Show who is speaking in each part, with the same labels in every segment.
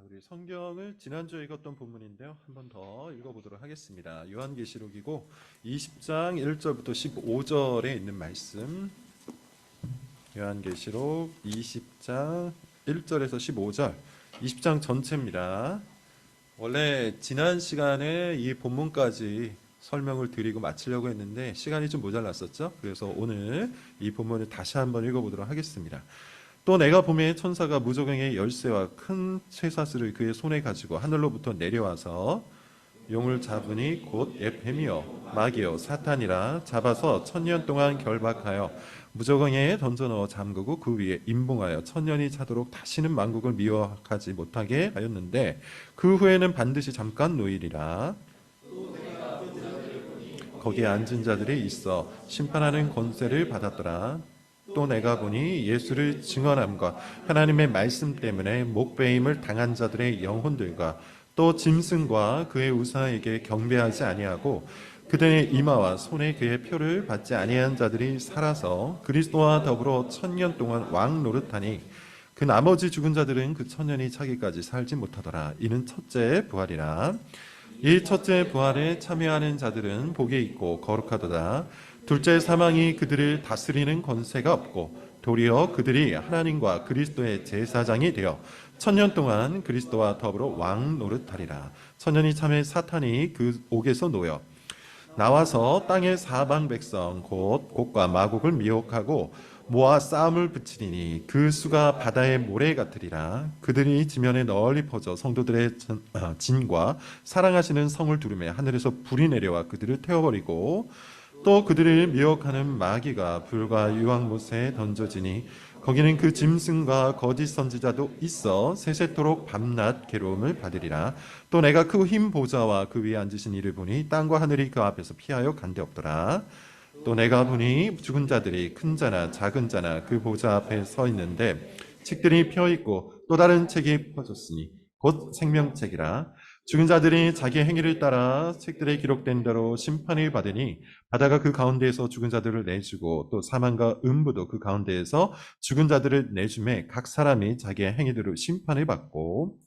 Speaker 1: 우리 성경을 지난주에 읽었던 본문인데요. 한 번 더 읽어보도록 하겠습니다. 요한계시록이고 20장 1절부터 15절에 있는 말씀. 요한계시록 20장 1절에서 15절, 20장 전체입니다. 원래 지난 시간에 이 본문까지 설명을 드리고 마치려고 했는데 시간이 좀 모자랐었죠. 그래서 오늘 이 본문을 다시 한번 읽어보도록 하겠습니다. 또 내가 보매 천사가 무저갱의 열쇠와 큰 쇠사슬을 그의 손에 가지고 하늘로부터 내려와서 용을 잡으니 곧 뱀이요 마귀요 사탄이라 잡아서 1000년 동안 결박하여 무저갱에 던져넣어 잠그고 그 위에 임봉하여 1000년이 차도록 다시는 만국을 미워하지 못하게 하였는데 그 후에는 반드시 잠깐 노일이라. 거기에 앉은 자들이 있어 심판하는 권세를 받았더라. 또 내가 보니 예수를 증언함과 하나님의 말씀 때문에 목베임을 당한 자들의 영혼들과 또 짐승과 그의 우사에게 경배하지 아니하고 그들의 이마와 손에 그의 표를 받지 아니한 자들이 살아서 그리스도와 더불어 1000년 동안 왕 노릇하니 그 나머지 죽은 자들은 그 1000년이 차기까지 살지 못하더라. 이는 첫째 부활이라. 이 첫째 부활에 참여하는 자들은 복이 있고 거룩하도다. 둘째 사망이 그들을 다스리는 권세가 없고 도리어 그들이 하나님과 그리스도의 제사장이 되어 1000년 동안 그리스도와 더불어 왕 노릇하리라. 1000년이 참에 사탄이 그 옥에서 놓여 나와서 땅의 사방 백성 곧 곡과 마곡을 미혹하고 모아 싸움을 붙이리니 그 수가 바다의 모래 같으리라. 그들이 지면에 널리 퍼져 성도들의 진과 사랑하시는 성을 두르매 하늘에서 불이 내려와 그들을 태워버리고 또 그들을 미혹하는 마귀가 불과 유황못에 던져지니 거기는 그 짐승과 거짓 선지자도 있어 세세토록 밤낮 괴로움을 받으리라. 또 내가 그 흰 보좌와 그 위에 앉으신 이를 보니 땅과 하늘이 그 앞에서 피하여 간데 없더라. 또 내가 보니 죽은 자들이 큰 자나 작은 자나 그 보좌 앞에 서 있는데 책들이 펴 있고 또 다른 책이 펴졌으니 곧 생명책이라. 죽은 자들이 자기 행위를 따라 책들에 기록된 대로 심판을 받으니 바다가 그 가운데에서 죽은 자들을 내주고 또 사망과 음부도 그 가운데에서 죽은 자들을 내주매 각 사람이 자기의 행위대로 심판을 받고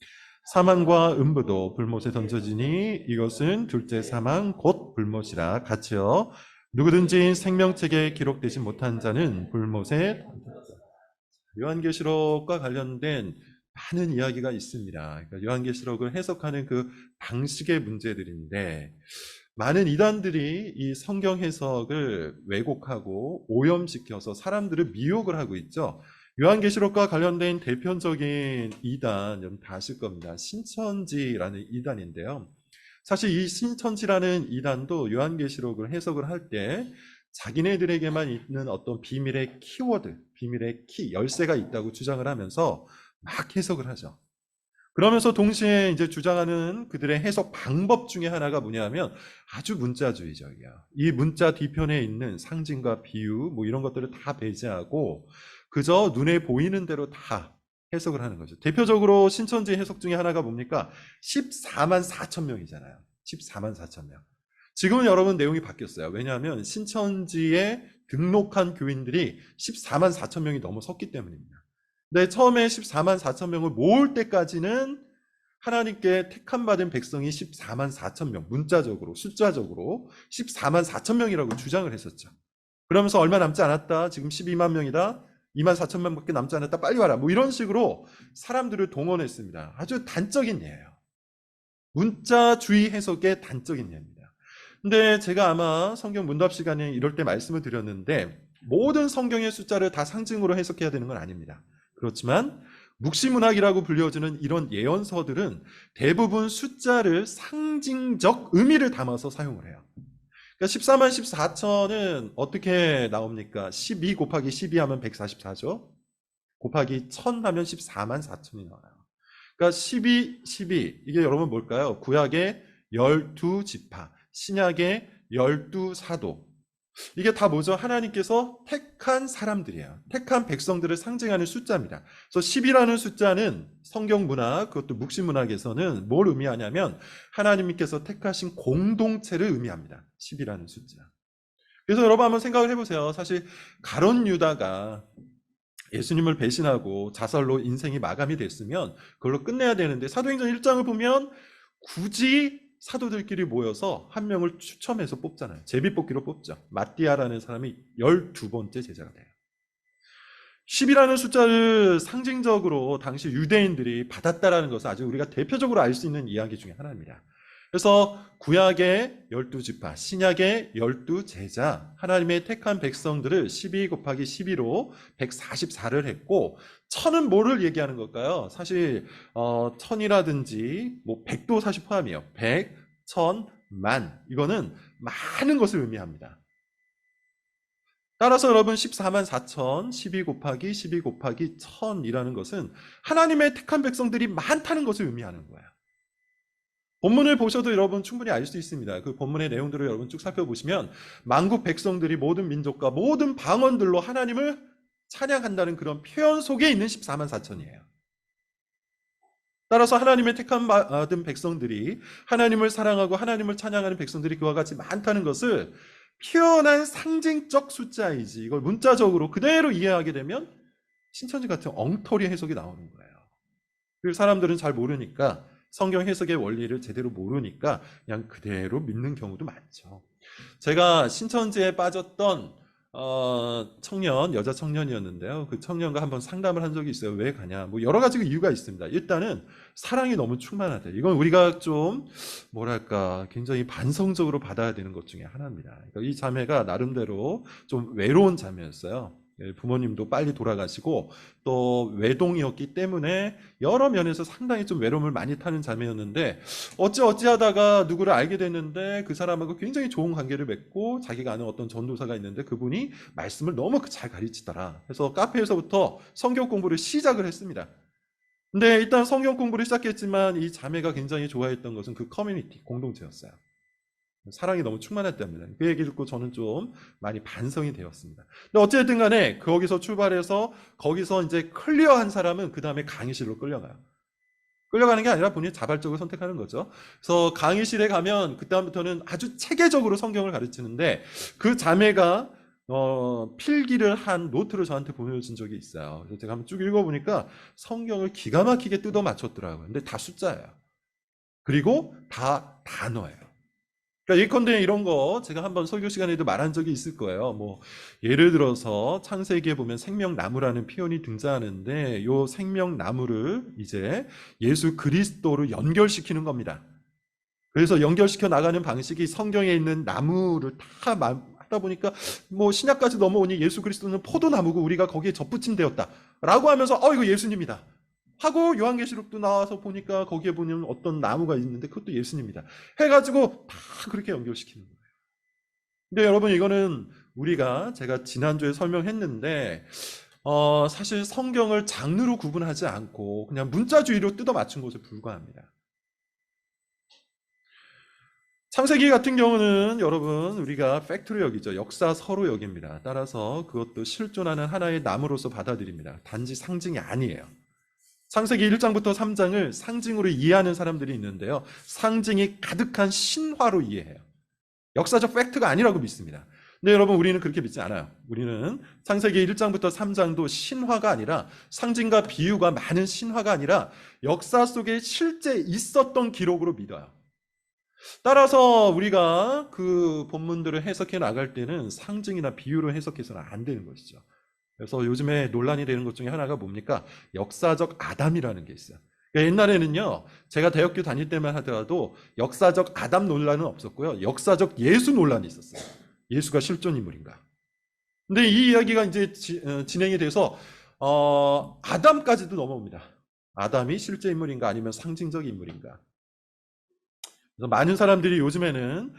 Speaker 1: 사망과 음부도 불못에 던져지니 이것은 둘째 사망 곧 불못이라. 같이요 누구든지 생명책에 기록되지 못한 자는 불못에 던져졌다. 요한계시록과 관련된 많은 이야기가 있습니다. 그러니까 요한계시록을 해석하는 그 방식의 문제들인데 많은 이단들이 이 성경 해석을 왜곡하고 오염시켜서 사람들을 미혹을 하고 있죠. 요한계시록과 관련된 대표적인 이단, 여러분 다 아실 겁니다. 신천지라는 이단인데요. 사실 이 신천지라는 이단도 요한계시록을 해석을 할 때 자기네들에게만 있는 어떤 비밀의 키워드, 비밀의 키, 열쇠가 있다고 주장을 하면서 막 해석을 하죠. 그러면서 동시에 이제 주장하는 그들의 해석 방법 중에 하나가 뭐냐면 아주 문자주의적이야. 이 문자 뒤편에 있는 상징과 비유 뭐 이런 것들을 다 배제하고 그저 눈에 보이는 대로 다 해석을 하는 거죠. 대표적으로 신천지 해석 중에 하나가 뭡니까? 14만 4천 명이잖아요. 14만 4천 명. 지금은 여러분 내용이 바뀌었어요. 왜냐하면 신천지에 등록한 교인들이 14만 4천 명이 넘어섰기 때문입니다. 근데 처음에 14만 4천 명을 모을 때까지는 하나님께 택함받은 백성이 14만 4천 명, 문자적으로, 숫자적으로 14만 4천 명이라고 주장을 했었죠. 그러면서 얼마 남지 않았다. 지금 12만 명이다. 2만 4천 명밖에 남지 않았다. 빨리 와라. 뭐 이런 식으로 사람들을 동원했습니다. 아주 단적인 예예요. 문자주의 해석의 단적인 예입니다. 근데 제가 아마 성경 문답 시간에 이럴 때 말씀을 드렸는데 모든 성경의 숫자를 다 상징으로 해석해야 되는 건 아닙니다. 그렇지만 묵시문학이라고 불려지는 이런 예언서들은 대부분 숫자를 상징적 의미를 담아서 사용을 해요. 그러니까 14만 14천은 어떻게 나옵니까? 12 곱하기 12 하면 144죠. 곱하기 1000 하면 14만 4천이 나와요. 그러니까 12, 12 이게 여러분 뭘까요? 구약의 12지파, 신약의 12사도. 이게 다 뭐죠? 하나님께서 택한 사람들이에요. 택한 백성들을 상징하는 숫자입니다. 그래서 10이라는 숫자는 성경 문학, 그것도 묵신 문학에서는 뭘 의미하냐면 하나님께서 택하신 공동체를 의미합니다. 10이라는 숫자. 그래서 여러분 한번 생각을 해보세요. 사실 가룟 유다가 예수님을 배신하고 자살로 인생이 마감이 됐으면 그걸로 끝내야 되는데, 사도행전 1장을 보면 굳이 사도들끼리 모여서 한 명을 추첨해서 뽑잖아요. 제비뽑기로 뽑죠. 마띠아라는 사람이 12번째 제자가 돼요. 10이라는 숫자를 상징적으로 당시 유대인들이 받았다라는 것은 아주 우리가 대표적으로 알 수 있는 이야기 중에 하나입니다. 그래서 구약의 12지파, 신약의 12제자, 하나님의 택한 백성들을 12 곱하기 12로 144를 했고, 천은 뭐를 얘기하는 걸까요? 사실 천이라든지 뭐 100도 사실 포함이에요. 100, 천, 만, 이거는 많은 것을 의미합니다. 따라서 여러분 14만 4천, 12 곱하기 12 곱하기 1000이라는 것은 하나님의 택한 백성들이 많다는 것을 의미하는 거예요. 본문을 보셔도 여러분 충분히 알 수 있습니다. 그 본문의 내용들을 여러분 쭉 살펴보시면 만국 백성들이 모든 민족과 모든 방언들로 하나님을 찬양한다는 그런 표현 속에 있는 14만 4천이에요. 따라서 하나님의 택한 받은 백성들이, 하나님을 사랑하고 하나님을 찬양하는 백성들이 그와 같이 많다는 것을 표현한 상징적 숫자이지, 이걸 문자적으로 그대로 이해하게 되면 신천지 같은 엉터리 해석이 나오는 거예요. 그리고 사람들은 잘 모르니까, 성경 해석의 원리를 제대로 모르니까 그냥 그대로 믿는 경우도 많죠. 제가 신천지에 빠졌던 청년, 여자 청년이었는데요. 그 청년과 한번 상담을 한 적이 있어요. 왜 가냐? 뭐 여러 가지 이유가 있습니다. 일단은 사랑이 너무 충만하다. 이건 우리가 좀 뭐랄까 굉장히 반성적으로 받아야 되는 것 중에 하나입니다. 그러니까 이 자매가 나름대로 좀 외로운 자매였어요. 부모님도 빨리 돌아가시고 또 외동이었기 때문에 여러 면에서 상당히 좀 외로움을 많이 타는 자매였는데, 어찌하다가 누구를 알게 됐는데 그 사람하고 굉장히 좋은 관계를 맺고, 자기가 아는 어떤 전도사가 있는데 그분이 말씀을 너무 잘 가르치더라. 그래서 카페에서부터 성경 공부를 시작을 했습니다. 근데 일단 성경 공부를 시작했지만 이 자매가 굉장히 좋아했던 것은 그 커뮤니티, 공동체였어요. 사랑이 너무 충만했답니다. 그 얘기 듣고 저는 좀 많이 반성이 되었습니다. 근데 어쨌든 간에 거기서 출발해서 거기서 이제 클리어한 사람은 그 다음에 강의실로 끌려가요. 끌려가는 게 아니라 본인이 자발적으로 선택하는 거죠. 그래서 강의실에 가면 그다음부터는 아주 체계적으로 성경을 가르치는데, 그 자매가 필기를 한 노트를 저한테 보내준 적이 있어요. 그래서 제가 한번 쭉 읽어보니까 성경을 기가 막히게 뜯어 맞췄더라고요. 근데 다 숫자예요. 그리고 다 단어예요. 그러니까 예컨대 이런 거 제가 한번 설교 시간에도 말한 적이 있을 거예요. 뭐 예를 들어서 창세기에 보면 생명나무라는 표현이 등장하는데, 요 생명나무를 이제 예수 그리스도로 연결시키는 겁니다. 그래서 연결시켜 나가는 방식이 성경에 있는 나무를 다 하다 보니까 뭐 신약까지 넘어오니 예수 그리스도는 포도나무고 우리가 거기에 접붙임되었다라고 하면서 이거 예수님이다 하고, 요한계시록도 나와서 보니까 거기에 보면 어떤 나무가 있는데 그것도 예수님이다 해가지고 다 그렇게 연결시키는 거예요. 근데 여러분, 이거는 제가 지난주에 설명했는데 사실 성경을 장르로 구분하지 않고 그냥 문자주의로 뜯어 맞춘 것에 불과합니다. 창세기 같은 경우는 여러분 우리가 팩트로 여기죠. 역사서로 여깁니다. 따라서 그것도 실존하는 하나의 나무로서 받아들입니다. 단지 상징이 아니에요. 창세기 1장부터 3장을 상징으로 이해하는 사람들이 있는데요, 상징이 가득한 신화로 이해해요. 역사적 팩트가 아니라고 믿습니다. 근데 여러분, 우리는 그렇게 믿지 않아요. 우리는 창세기 1장부터 3장도 신화가 아니라, 상징과 비유가 많은 신화가 아니라 역사 속에 실제 있었던 기록으로 믿어요. 따라서 우리가 그 본문들을 해석해 나갈 때는 상징이나 비유로 해석해서는 안 되는 것이죠. 그래서 요즘에 논란이 되는 것 중에 하나가 뭡니까? 역사적 아담이라는 게 있어요. 그러니까 옛날에는요, 제가 대학교 다닐 때만 하더라도 역사적 아담 논란은 없었고요, 역사적 예수 논란이 있었어요. 예수가 실존 인물인가? 근데 이 이야기가 이제 진행이 돼서 아담까지도 넘어옵니다. 아담이 실제 인물인가 아니면 상징적 인물인가? 그래서 많은 사람들이 요즘에는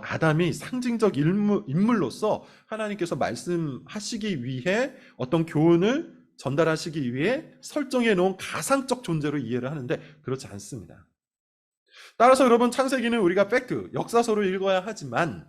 Speaker 1: 아담이 상징적 인물로서 하나님께서 말씀하시기 위해 어떤 교훈을 전달하시기 위해 설정해 놓은 가상적 존재로 이해를 하는데, 그렇지 않습니다. 따라서 여러분, 창세기는 우리가 팩트, 역사서로 읽어야 하지만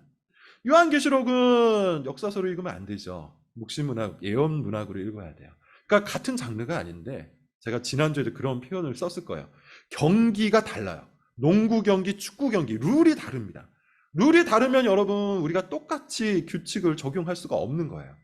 Speaker 1: 요한계시록은 역사서로 읽으면 안 되죠. 묵시문학, 예언문학으로 읽어야 돼요. 그러니까 같은 장르가 아닌데, 제가 지난주에도 그런 표현을 썼을 거예요. 경기가 달라요. 농구 경기, 축구 경기, 룰이 다릅니다. 룰이 다르면 여러분, 우리가 똑같이 규칙을 적용할 수가 없는 거예요.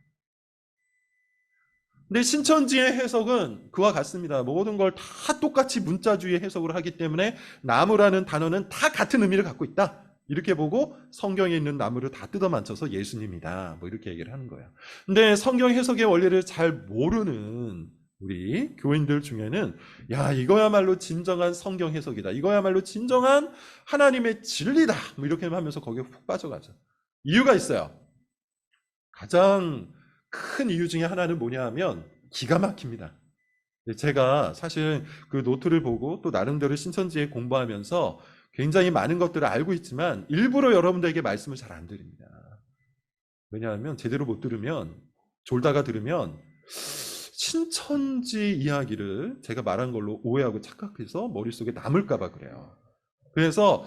Speaker 1: 근데 신천지의 해석은 그와 같습니다. 모든 걸 다 똑같이 문자주의 해석을 하기 때문에 나무라는 단어는 다 같은 의미를 갖고 있다. 이렇게 보고 성경에 있는 나무를 다 뜯어 만져서 예수님이다. 뭐 이렇게 얘기를 하는 거예요. 근데 성경 해석의 원리를 잘 모르는 우리 교인들 중에는 야, 이거야말로 진정한 성경 해석이다. 이거야말로 진정한 하나님의 진리다. 뭐 이렇게 하면서 거기에 훅 빠져가죠. 이유가 있어요. 가장 큰 이유 중에 하나는 뭐냐 하면 기가 막힙니다. 제가 사실 그 노트를 보고 또 나름대로 신천지에 공부하면서 굉장히 많은 것들을 알고 있지만 일부러 여러분들에게 말씀을 잘 안 드립니다. 왜냐하면 제대로 못 들으면, 졸다가 들으면 신천지 이야기를 제가 말한 걸로 오해하고 착각해서 머릿속에 남을까 봐 그래요. 그래서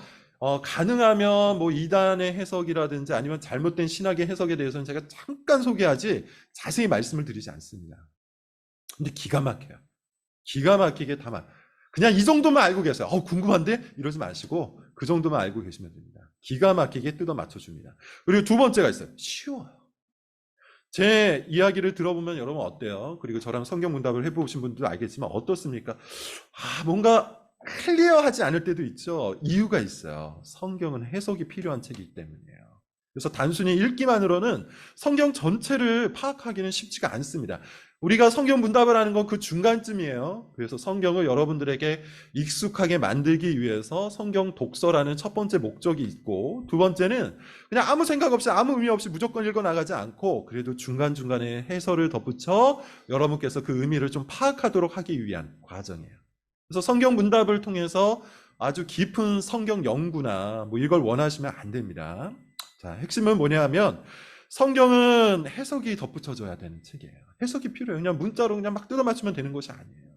Speaker 1: 가능하면 뭐 이단의 해석이라든지 아니면 잘못된 신학의 해석에 대해서는 제가 잠깐 소개하지 자세히 말씀을 드리지 않습니다. 근데 기가 막혀요. 기가 막히게 담아. 그냥 이 정도만 알고 계세요. 궁금한데? 이러지 마시고 그 정도만 알고 계시면 됩니다. 기가 막히게 뜯어 맞춰줍니다. 그리고 두 번째가 있어요. 쉬워요. 제 이야기를 들어보면 여러분 어때요? 그리고 저랑 성경 문답을 해보신 분들도 알겠지만 어떻습니까? 뭔가 클리어하지 않을 때도 있죠. 이유가 있어요. 성경은 해석이 필요한 책이기 때문이에요. 그래서 단순히 읽기만으로는 성경 전체를 파악하기는 쉽지가 않습니다. 우리가 성경 문답을 하는 건 그 중간쯤이에요. 그래서 성경을 여러분들에게 익숙하게 만들기 위해서 성경 독서라는 첫 번째 목적이 있고, 두 번째는 그냥 아무 생각 없이 아무 의미 없이 무조건 읽어 나가지 않고 그래도 중간중간에 해설을 덧붙여 여러분께서 그 의미를 좀 파악하도록 하기 위한 과정이에요. 그래서 성경 문답을 통해서 아주 깊은 성경 연구나 뭐 이걸 원하시면 안 됩니다. 자, 핵심은 뭐냐 하면 성경은 해석이 덧붙여져야 되는 책이에요. 해석이 필요해요. 그냥 문자로 그냥 막 뜯어 맞추면 되는 것이 아니에요.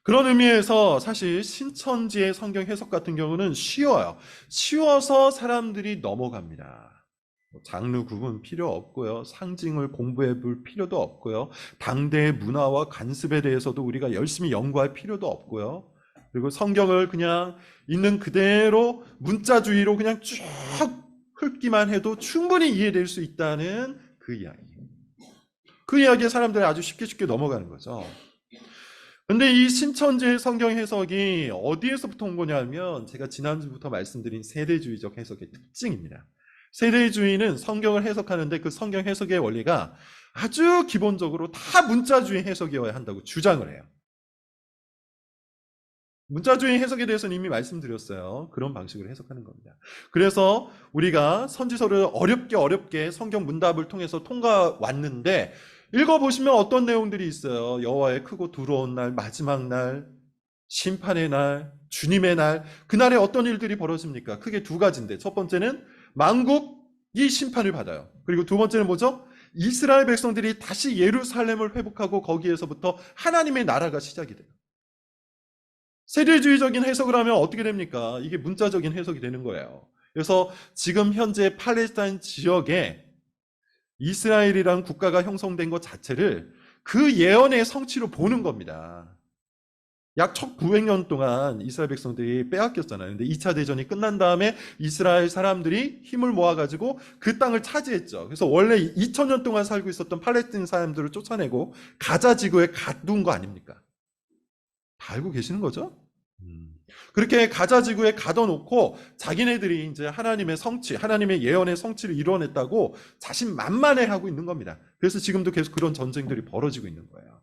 Speaker 1: 그런 의미에서 사실 신천지의 성경 해석 같은 경우는 쉬워요. 쉬워서 사람들이 넘어갑니다. 장르 구분 필요 없고요. 상징을 공부해 볼 필요도 없고요. 당대의 문화와 관습에 대해서도 우리가 열심히 연구할 필요도 없고요. 그리고 성경을 그냥 있는 그대로 문자주의로 그냥 쭉 훑기만 해도 충분히 이해될 수 있다는 그 이야기. 그 이야기에 사람들이 아주 쉽게 넘어가는 거죠. 근데 이 신천지의 성경 해석이 어디에서부터 온 거냐면 제가 지난주부터 말씀드린 세대주의적 해석의 특징입니다. 세대주의는 성경을 해석하는데 그 성경 해석의 원리가 아주 기본적으로 다 문자주의 해석이어야 한다고 주장을 해요. 문자주의 해석에 대해서는 이미 말씀드렸어요. 그런 방식으로 해석하는 겁니다. 그래서 우리가 선지서를 어렵게 성경 문답을 통해서 통과 왔는데 읽어보시면 어떤 내용들이 있어요. 여호와의 크고 두려운 날, 마지막 날, 심판의 날, 주님의 날, 그날에 어떤 일들이 벌어집니까? 크게 두 가지인데 첫 번째는 만국이 심판을 받아요. 그리고 두 번째는 뭐죠? 이스라엘 백성들이 다시 예루살렘을 회복하고 거기에서부터 하나님의 나라가 시작이 돼요. 세대주의적인 해석을 하면 어떻게 됩니까? 이게 문자적인 해석이 되는 거예요. 그래서 지금 현재 팔레스타인 지역에 이스라엘이라는 국가가 형성된 것 자체를 그 예언의 성취로 보는 겁니다. 약 1900년 동안 이스라엘 백성들이 빼앗겼잖아요. 근데 2차 대전이 끝난 다음에 이스라엘 사람들이 힘을 모아가지고 그 땅을 차지했죠. 그래서 원래 2000년 동안 살고 있었던 팔레스타인 사람들을 쫓아내고 가자 지구에 가둔 거 아닙니까? 다 알고 계시는 거죠? 그렇게 가자 지구에 가둬놓고 자기네들이 이제 하나님의 성취, 하나님의 예언의 성취를 이루어냈다고 자신만만해하고 있는 겁니다. 그래서 지금도 계속 그런 전쟁들이 벌어지고 있는 거예요.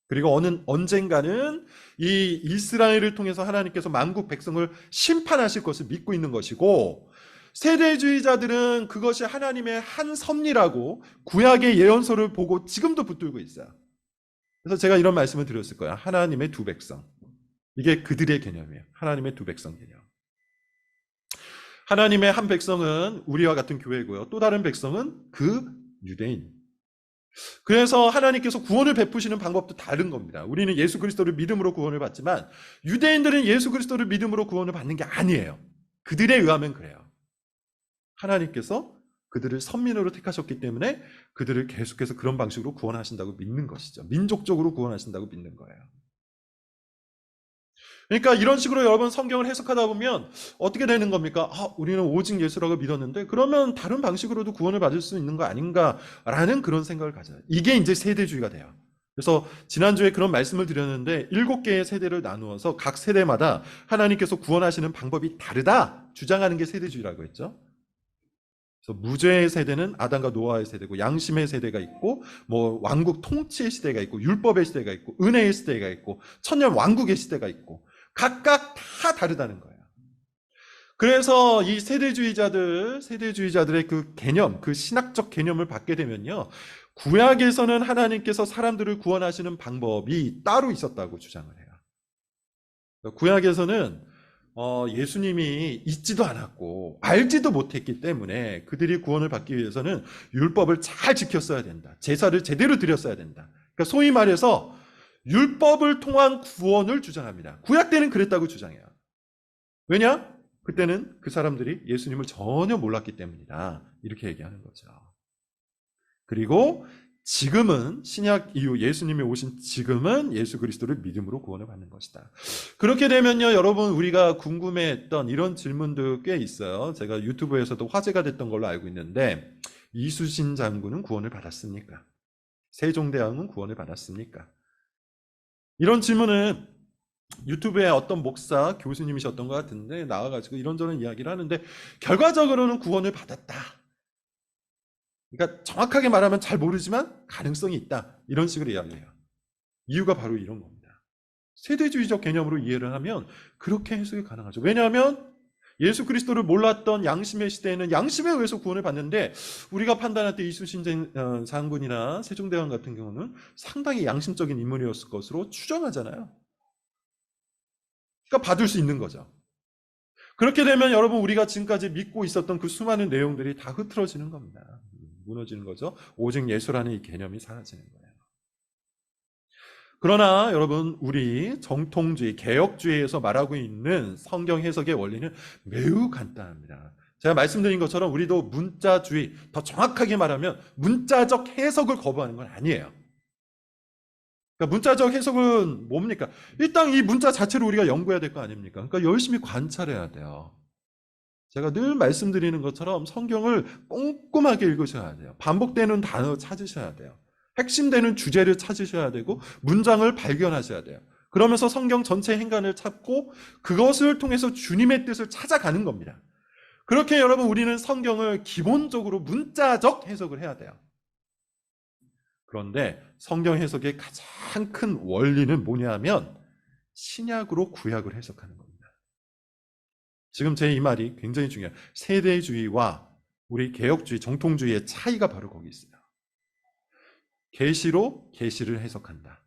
Speaker 1: 그리고 언젠가는 이 이스라엘을 통해서 하나님께서 만국 백성을 심판하실 것을 믿고 있는 것이고, 세대주의자들은 그것이 하나님의 한 섭리라고 구약의 예언서를 보고 지금도 붙들고 있어요. 그래서 제가 이런 말씀을 드렸을 거예요. 하나님의 두 백성. 이게 그들의 개념이에요. 하나님의 두 백성 개념. 하나님의 한 백성은 우리와 같은 교회고요. 또 다른 백성은 그 유대인. 그래서 하나님께서 구원을 베푸시는 방법도 다른 겁니다. 우리는 예수 그리스도를 믿음으로 구원을 받지만 유대인들은 예수 그리스도를 믿음으로 구원을 받는 게 아니에요. 그들에 의하면 그래요. 하나님께서 그들을 선민으로 택하셨기 때문에 그들을 계속해서 그런 방식으로 구원하신다고 믿는 것이죠. 민족적으로 구원하신다고 믿는 거예요. 그러니까 이런 식으로 여러분 성경을 해석하다 보면 어떻게 되는 겁니까? 우리는 오직 예수라고 믿었는데 그러면 다른 방식으로도 구원을 받을 수 있는 거 아닌가라는 그런 생각을 가져요. 이게 이제 세대주의가 돼요. 그래서 지난주에 그런 말씀을 드렸는데 7개의 세대를 나누어서 각 세대마다 하나님께서 구원하시는 방법이 다르다 주장하는 게 세대주의라고 했죠. 그래서 무죄의 세대는 아담과 노아의 세대고, 양심의 세대가 있고, 뭐 왕국 통치의 시대가 있고, 율법의 시대가 있고, 은혜의 시대가 있고, 천년 왕국의 시대가 있고, 각각 다 다르다는 거예요. 그래서 이 세대주의자들의 그 개념, 그 신학적 개념을 받게 되면요, 구약에서는 하나님께서 사람들을 구원하시는 방법이 따로 있었다고 주장을 해요. 구약에서는 예수님이 있지도 않았고 알지도 못했기 때문에 그들이 구원을 받기 위해서는 율법을 잘 지켰어야 된다. 제사를 제대로 드렸어야 된다. 그러니까 소위 말해서 율법을 통한 구원을 주장합니다. 구약 때는 그랬다고 주장해요. 왜냐? 그때는 그 사람들이 예수님을 전혀 몰랐기 때문이다. 이렇게 얘기하는 거죠. 그리고 지금은 신약 이후 예수님이 오신 지금은 예수 그리스도를 믿음으로 구원을 받는 것이다. 그렇게 되면요, 여러분, 우리가 궁금해했던 이런 질문도 꽤 있어요. 제가 유튜브에서도 화제가 됐던 걸로 알고 있는데, 이수신 장군은 구원을 받았습니까? 세종대왕은 구원을 받았습니까? 이런 질문은 유튜브에 어떤 목사 교수님이셨던 것 같은데 나와가지고 이런저런 이야기를 하는데, 결과적으로는 구원을 받았다. 그러니까 정확하게 말하면 잘 모르지만 가능성이 있다. 이런 식으로 이야기해요. 이유가 바로 이런 겁니다. 세대주의적 개념으로 이해를 하면 그렇게 해석이 가능하죠. 왜냐하면 예수 그리스도를 몰랐던 양심의 시대에는 양심에 의해서 구원을 받는데, 우리가 판단할 때 이수신 장군이나 세종대왕 같은 경우는 상당히 양심적인 인물이었을 것으로 추정하잖아요. 그러니까 받을 수 있는 거죠. 그렇게 되면 여러분, 우리가 지금까지 믿고 있었던 그 수많은 내용들이 다 흐트러지는 겁니다. 무너지는 거죠. 오직 예수라는 이 개념이 사라지는 거예요. 그러나 여러분, 우리 정통주의, 개혁주의에서 말하고 있는 성경 해석의 원리는 매우 간단합니다. 제가 말씀드린 것처럼 우리도 문자주의, 더 정확하게 말하면 문자적 해석을 거부하는 건 아니에요. 그러니까 문자적 해석은 뭡니까? 일단 이 문자 자체를 우리가 연구해야 될 거 아닙니까? 그러니까 열심히 관찰해야 돼요. 제가 늘 말씀드리는 것처럼 성경을 꼼꼼하게 읽으셔야 돼요. 반복되는 단어 찾으셔야 돼요. 핵심되는 주제를 찾으셔야 되고 문장을 발견하셔야 돼요. 그러면서 성경 전체 행간을 찾고 그것을 통해서 주님의 뜻을 찾아가는 겁니다. 그렇게 여러분, 우리는 성경을 기본적으로 문자적 해석을 해야 돼요. 그런데 성경 해석의 가장 큰 원리는 뭐냐 하면 신약으로 구약을 해석하는 겁니다. 지금 제 이 말이 굉장히 중요해요. 세대주의와 우리 개혁주의, 정통주의의 차이가 바로 거기 있어요. 계시로 계시를 해석한다.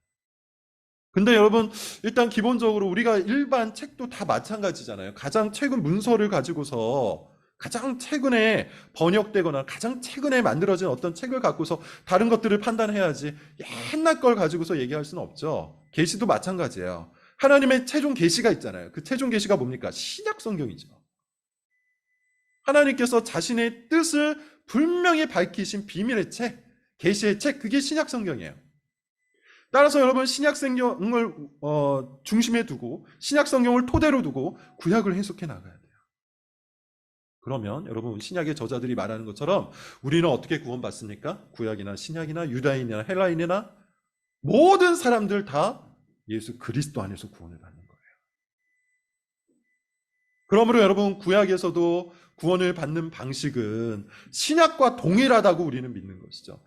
Speaker 1: 근데 여러분, 일단 기본적으로 우리가 일반 책도 다 마찬가지잖아요. 가장 최근 문서를 가지고서 가장 최근에 번역되거나 가장 최근에 만들어진 어떤 책을 갖고서 다른 것들을 판단해야지 옛날 걸 가지고서 얘기할 수는 없죠. 계시도 마찬가지예요. 하나님의 최종 계시가 있잖아요. 그 최종 계시가 뭡니까? 신약 성경이죠. 하나님께서 자신의 뜻을 분명히 밝히신 비밀의 책, 계시의 책, 그게 신약 성경이에요. 따라서 여러분, 신약 성경을 중심에 두고 신약 성경을 토대로 두고 구약을 해석해 나가야 돼요. 그러면 여러분, 신약의 저자들이 말하는 것처럼 우리는 어떻게 구원받습니까? 구약이나 신약이나 유다인이나 헬라인이나 모든 사람들 다 예수 그리스도 안에서 구원을 받는 거예요. 그러므로 여러분, 구약에서도 구원을 받는 방식은 신약과 동일하다고 우리는 믿는 것이죠.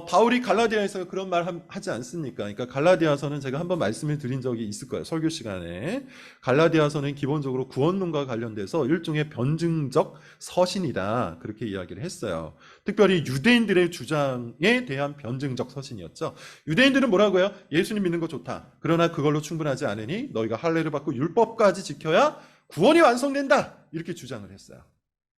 Speaker 1: 바울이 갈라디아에서 그런 말 하지 않습니까? 그러니까 갈라디아서는 제가 한번 말씀을 드린 적이 있을 거예요. 설교 시간에. 갈라디아서는 기본적으로 구원론과 관련돼서 일종의 변증적 서신이다. 그렇게 이야기를 했어요. 특별히 유대인들의 주장에 대한 변증적 서신이었죠. 유대인들은 뭐라고 해요? 예수님 믿는 거 좋다. 그러나 그걸로 충분하지 않으니 너희가 할례를 받고 율법까지 지켜야 구원이 완성된다. 이렇게 주장을 했어요.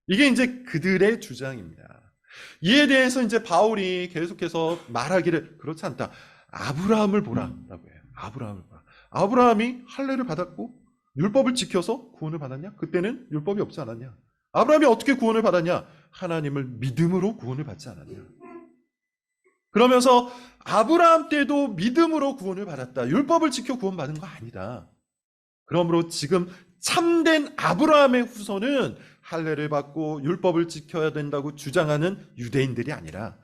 Speaker 1: 이게 이제 그들의 주장입니다. 이에 대해서 이제 바울이 계속해서 말하기를 그렇지 않다. 아브라함을 보라라고 해요. 아브라함을 보라. 아브라함이 할례를 받았고 율법을 지켜서 구원을 받았냐? 그때는 율법이 없지 않았냐? 아브라함이 어떻게 구원을 받았냐? 하나님을 믿음으로 구원을 받지 않았냐? 그러면서 아브라함 때도 믿음으로 구원을 받았다. 율법을 지켜 구원받은 거 아니다. 그러므로 지금 참된 아브라함의 후손은 할례를 받고 율법을 지켜야 된다고 주장하는 유대인들이 아니라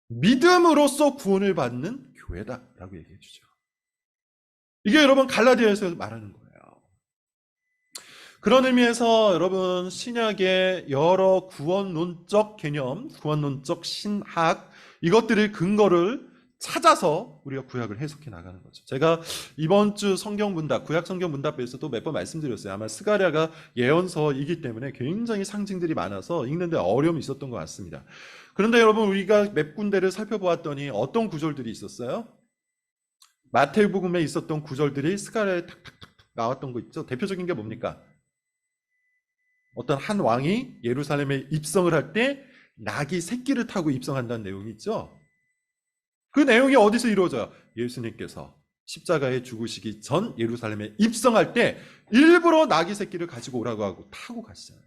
Speaker 1: 믿음으로써 구원을 받는 교회다라고 얘기해 주죠. 이게 여러분 갈라디아에서 말하는 거예요. 그런 의미에서 여러분 신약의 여러 구원론적 개념, 구원론적 신학 이것들의 근거를 찾아서 우리가 구약을 해석해 나가는 거죠. 제가 이번 주 성경문답, 구약 성경문답에서도 몇 번 말씀드렸어요. 아마 스가랴가 예언서이기 때문에 굉장히 상징들이 많아서 읽는데 어려움이 있었던 것 같습니다. 그런데 여러분 우리가 몇 군데를 살펴보았더니 어떤 구절들이 있었어요? 마태복음에 있었던 구절들이 스가랴에 탁탁탁 나왔던 거 있죠. 대표적인 게 뭡니까? 어떤 한 왕이 예루살렘에 입성을 할 때 낙이 새끼를 타고 입성한다는 내용이 있죠. 그 내용이 어디서 이루어져요? 예수님께서 십자가에 죽으시기 전 예루살렘에 입성할 때 일부러 낙이 새끼를 가지고 오라고 하고 타고 가시잖아요.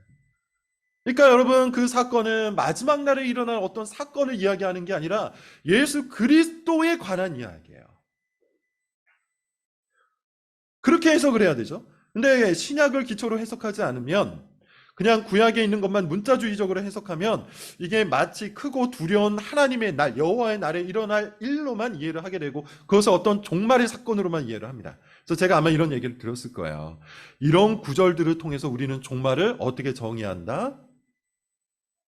Speaker 1: 그러니까 여러분 그 사건은 마지막 날에 일어날 어떤 사건을 이야기하는 게 아니라 예수 그리스도에 관한 이야기예요. 그렇게 해석을 해야 되죠. 근데 신약을 기초로 해석하지 않으면 그냥 구약에 있는 것만 문자주의적으로 해석하면 이게 마치 크고 두려운 하나님의 날, 여호와의 날에 일어날 일로만 이해를 하게 되고 그것을 어떤 종말의 사건으로만 이해를 합니다. 그래서 제가 아마 이런 얘기를 들었을 거예요. 이런 구절들을 통해서 우리는 종말을 어떻게 정의한다?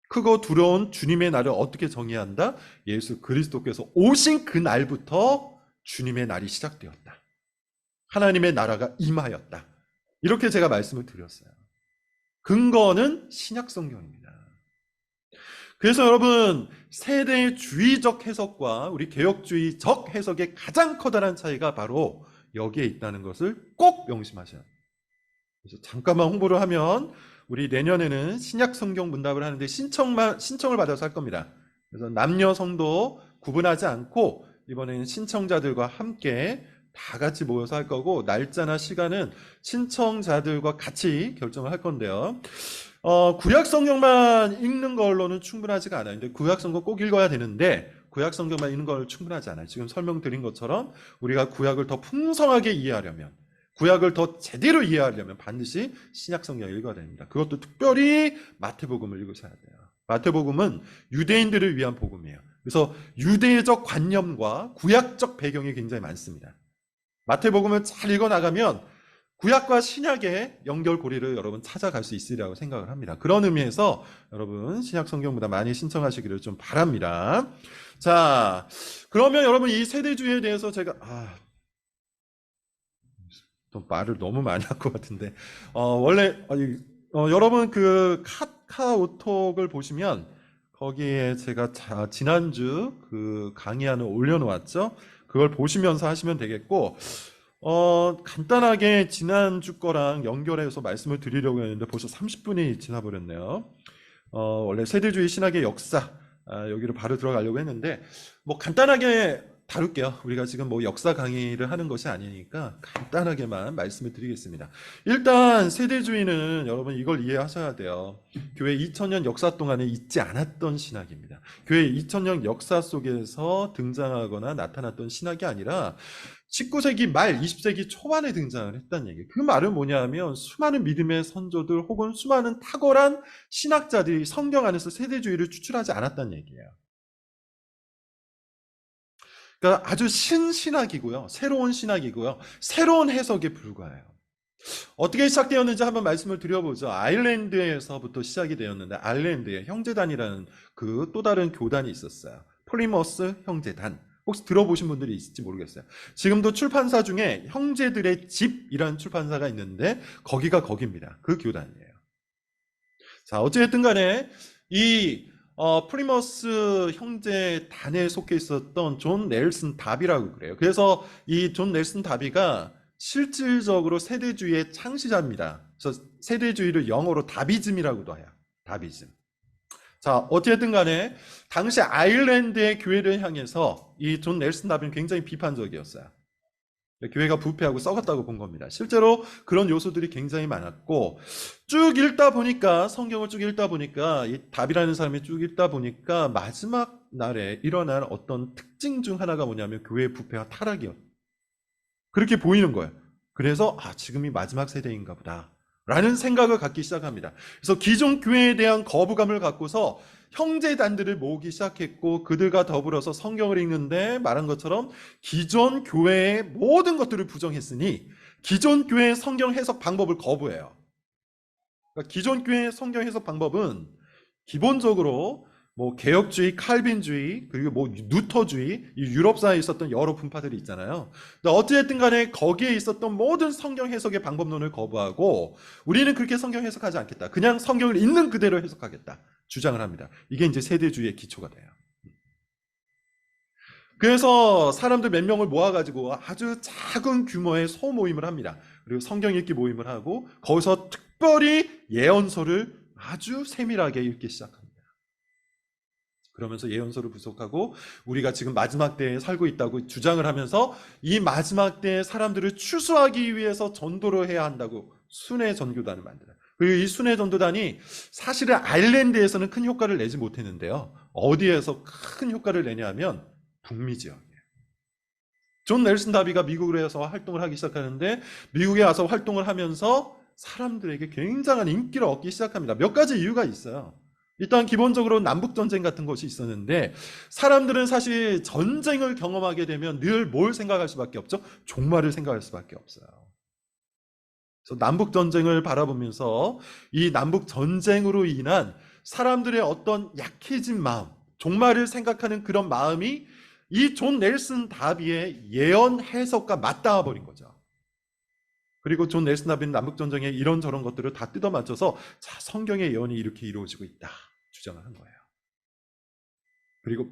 Speaker 1: 크고 두려운 주님의 날을 어떻게 정의한다? 예수 그리스도께서 오신 그 날부터 주님의 날이 시작되었다. 하나님의 나라가 임하였다. 이렇게 제가 말씀을 드렸어요. 근거는 신약 성경입니다. 그래서 여러분 세대주의적 해석과 우리 개혁주의적 해석의 가장 커다란 차이가 바로 여기에 있다는 것을 꼭 명심하셔야 합니다. 그래서 잠깐만 홍보를 하면 우리 내년에는 신약 성경 문답을 하는데 신청을 받아서 할 겁니다. 그래서 남녀 성도 구분하지 않고 이번에는 신청자들과 함께 다 같이 모여서 할 거고 날짜나 시간은 신청자들과 같이 결정을 할 건데요. 구약 성경만 읽는 걸로는 충분하지가 않아요. 근데 구약 성경 꼭 읽어야 되는데 구약 성경만 읽는 걸 충분하지 않아요. 지금 설명드린 것처럼 우리가 구약을 더 풍성하게 이해하려면 구약을 더 제대로 이해하려면 반드시 신약 성경을 읽어야 됩니다. 그것도 특별히 마태복음을 읽으셔야 돼요. 마태복음은 유대인들을 위한 복음이에요. 그래서 유대적 관념과 구약적 배경이 굉장히 많습니다. 마태복음을 잘 읽어나가면 구약과 신약의 연결고리를 여러분 찾아갈 수 있으리라고 생각을 합니다. 그런 의미에서 여러분 신약 성경보다 많이 신청하시기를 좀 바랍니다. 자, 그러면 여러분 이 세대주의에 대해서 제가 또 말을 너무 많이 할 것 같은데 원래 여러분 그 카카오톡을 보시면 거기에 제가 지난주 그 강의안을 올려놓았죠. 그걸 보시면서 하시면 되겠고 간단하게 지난주 거랑 연결해서 말씀을 드리려고 했는데 벌써 30분이 지나버렸네요. 원래 세대주의 신학의 역사 여기로 바로 들어가려고 했는데 뭐 간단하게 다룰게요. 우리가 지금 뭐 역사 강의를 하는 것이 아니니까 간단하게만 말씀을 드리겠습니다. 일단 세대주의는 여러분 이걸 이해하셔야 돼요. 교회 2000년 역사 동안에 있지 않았던 신학입니다. 교회 2000년 역사 속에서 등장하거나 나타났던 신학이 아니라 19세기 말 20세기 초반에 등장을 했다는 얘기예요. 그 말은 뭐냐면 수많은 믿음의 선조들 혹은 수많은 탁월한 신학자들이 성경 안에서 세대주의를 추출하지 않았다는 얘기예요. 그러니까 아주 신신학이고요. 새로운 신학이고요. 새로운 해석에 불과해요. 어떻게 시작되었는지 한번 말씀을 드려보죠. 아일랜드에서부터 시작이 되었는데 아일랜드에 형제단이라는 그 또 다른 교단이 있었어요. 폴리머스 형제단. 혹시 들어보신 분들이 있을지 모르겠어요. 지금도 출판사 중에 형제들의 집이라는 출판사가 있는데 거기가 거기입니다. 그 교단이에요. 자, 어쨌든 간에 이 프리머스 형제단에 속해 있었던 존 넬슨 다비라고 그래요. 그래서 이 존 넬슨 다비가 실질적으로 세대주의의 창시자입니다. 그래서 세대주의를 영어로 다비즘이라고도 해요. 다비즘. 자, 어쨌든 간에 당시 아일랜드의 교회를 향해서 이 존 넬슨 다비는 굉장히 비판적이었어요. 교회가 부패하고 썩었다고 본 겁니다. 실제로 그런 요소들이 굉장히 많았고 쭉 읽다 보니까 성경을 쭉 읽다 보니까 이 다비라는 사람이 쭉 읽다 보니까 마지막 날에 일어날 어떤 특징 중 하나가 뭐냐면 교회의 부패와 타락이었어요. 그렇게 보이는 거예요. 그래서 지금이 마지막 세대인가 보다 라는 생각을 갖기 시작합니다. 그래서 기존 교회에 대한 거부감을 갖고서 형제단들을 모으기 시작했고, 그들과 더불어서 성경을 읽는데 말한 것처럼 기존 교회의 모든 것들을 부정했으니 기존 교회의 성경 해석 방법을 거부해요. 그러니까 기존 교회의 성경 해석 방법은 기본적으로 뭐 개혁주의, 칼빈주의, 그리고 뭐 루터주의, 이 유럽사에 있었던 여러 분파들이 있잖아요. 근데 어찌됐든 간에 거기에 있었던 모든 성경 해석의 방법론을 거부하고 우리는 그렇게 성경 해석하지 않겠다. 그냥 성경을 있는 그대로 해석하겠다. 주장을 합니다. 이게 이제 세대주의의 기초가 돼요. 그래서 사람들 몇 명을 모아가지고 아주 작은 규모의 소모임을 합니다. 그리고 성경 읽기 모임을 하고 거기서 특별히 예언서를 아주 세밀하게 읽기 시작합니다. 그러면서 예언서를 분석하고 우리가 지금 마지막 때에 살고 있다고 주장을 하면서 이 마지막 때에 사람들을 추수하기 위해서 전도를 해야 한다고 순회 전교단을 만들어요. 그리고 이 순회 전도단이 사실은 아일랜드에서는 큰 효과를 내지 못했는데요. 어디에서 큰 효과를 내냐면 북미 지역이에요. 존 넬슨 다비가 미국에 와서 활동을 하기 시작하는데 미국에 와서 활동을 하면서 사람들에게 굉장한 인기를 얻기 시작합니다. 몇 가지 이유가 있어요. 일단 기본적으로 남북전쟁 같은 것이 있었는데 사람들은 사실 전쟁을 경험하게 되면 늘 뭘 생각할 수밖에 없죠? 종말을 생각할 수밖에 없어요. 그래서 남북전쟁을 바라보면서 이 남북전쟁으로 인한 사람들의 어떤 약해진 마음, 종말을 생각하는 그런 마음이 이 존 넬슨 다비의 예언 해석과 맞닿아 버린 거죠. 그리고 존 넬슨 다비는 남북전쟁에 이런저런 것들을 다 뜯어맞춰서 자, 성경의 예언이 이렇게 이루어지고 있다 주장을 한 거예요. 그리고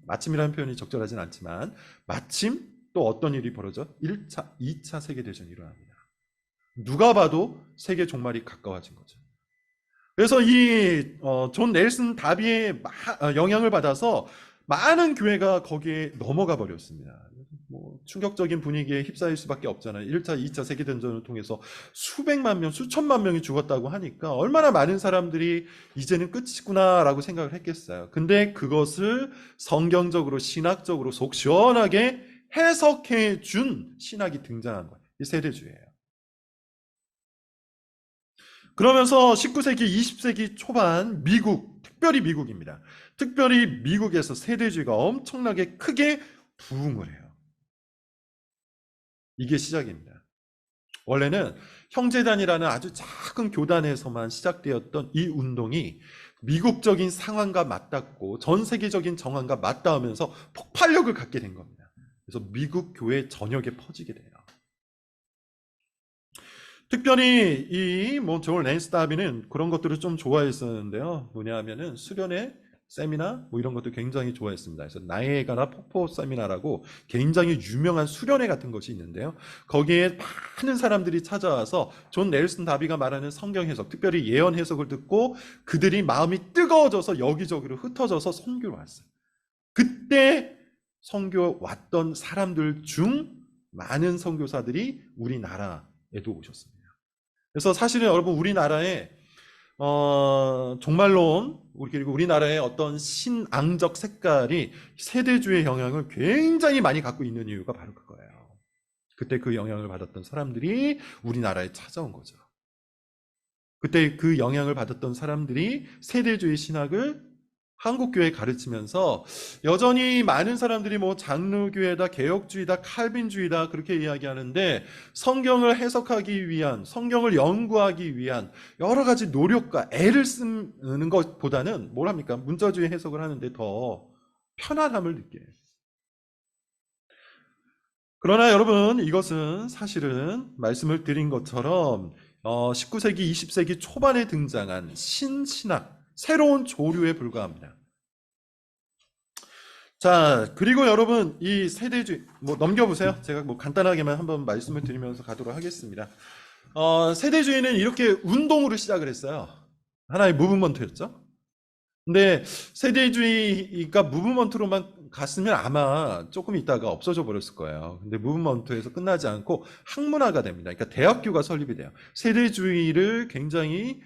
Speaker 1: 마침이라는 표현이 적절하진 않지만 마침 또 어떤 일이 벌어져? 1차, 2차 세계대전이 일어납니다. 누가 봐도 세계 종말이 가까워진 거죠. 그래서 이 존 넬슨 다비의 영향을 받아서 많은 교회가 거기에 넘어가 버렸습니다. 뭐 충격적인 분위기에 휩싸일 수밖에 없잖아요. 1차, 2차 세계대전을 통해서 수백만 명, 수천만 명이 죽었다고 하니까 얼마나 많은 사람들이 이제는 끝이구나라고 생각을 했겠어요. 근데 그것을 성경적으로, 신학적으로 속 시원하게 해석해 준 신학이 등장한 거예요. 이 세대주의예요. 그러면서 19세기, 20세기 초반 미국, 특별히 미국입니다. 특별히 미국에서 세대주의가 엄청나게 크게 부흥을 해요. 이게 시작입니다. 원래는 형제단이라는 아주 작은 교단에서만 시작되었던 이 운동이 미국적인 상황과 맞닿고 전 세계적인 정황과 맞닿으면서 폭발력을 갖게 된 겁니다. 그래서 미국 교회 전역에 퍼지게 돼요. 특별히 존 넬슨 다비는 그런 것들을 좀 좋아했었는데요. 뭐냐 하면은 수련회 세미나 뭐 이런 것도 굉장히 좋아했습니다. 그래서 나이아가라 폭포 세미나라고 굉장히 유명한 수련회 같은 것이 있는데요. 거기에 많은 사람들이 찾아와서 존 넬슨 다비가 말하는 성경 해석, 특별히 예언 해석을 듣고 그들이 마음이 뜨거워져서 여기저기로 흩어져서 선교를 왔어요. 그때 선교 왔던 사람들 중 많은 선교사들이 우리나라에도 오셨습니다. 그래서 사실은 여러분 우리나라에 종말론 그리고 우리나라의 어떤 신앙적 색깔이 세대주의 영향을 굉장히 많이 갖고 있는 이유가 바로 그거예요. 그때 그 영향을 받았던 사람들이 우리나라에 찾아온 거죠. 그때 그 영향을 받았던 사람들이 세대주의 신학을 한국교회에 가르치면서 여전히 많은 사람들이 뭐 장로교회다, 개혁주의다, 칼빈주의다 그렇게 이야기하는데 성경을 해석하기 위한, 성경을 연구하기 위한 여러 가지 노력과 애를 쓰는 것보다는 뭘 합니까? 문자주의 해석을 하는데 더 편안함을 느껴요. 그러나 여러분 이것은 사실은 말씀을 드린 것처럼 19세기, 20세기 초반에 등장한 신신학, 새로운 조류에 불과합니다. 자, 그리고 여러분 이 세대주의 넘겨보세요. 제가 간단하게만 한번 말씀을 드리면서 가도록 하겠습니다. 세대주의는 이렇게 운동으로 시작을 했어요. 하나의 무브먼트였죠. 근데 세대주의가 무브먼트로만 갔으면 아마 조금 있다가 없어져 버렸을 거예요. 근데 무브먼트에서 끝나지 않고 학문화가 됩니다. 그러니까 대학교가 설립이 돼요. 세대주의를 굉장히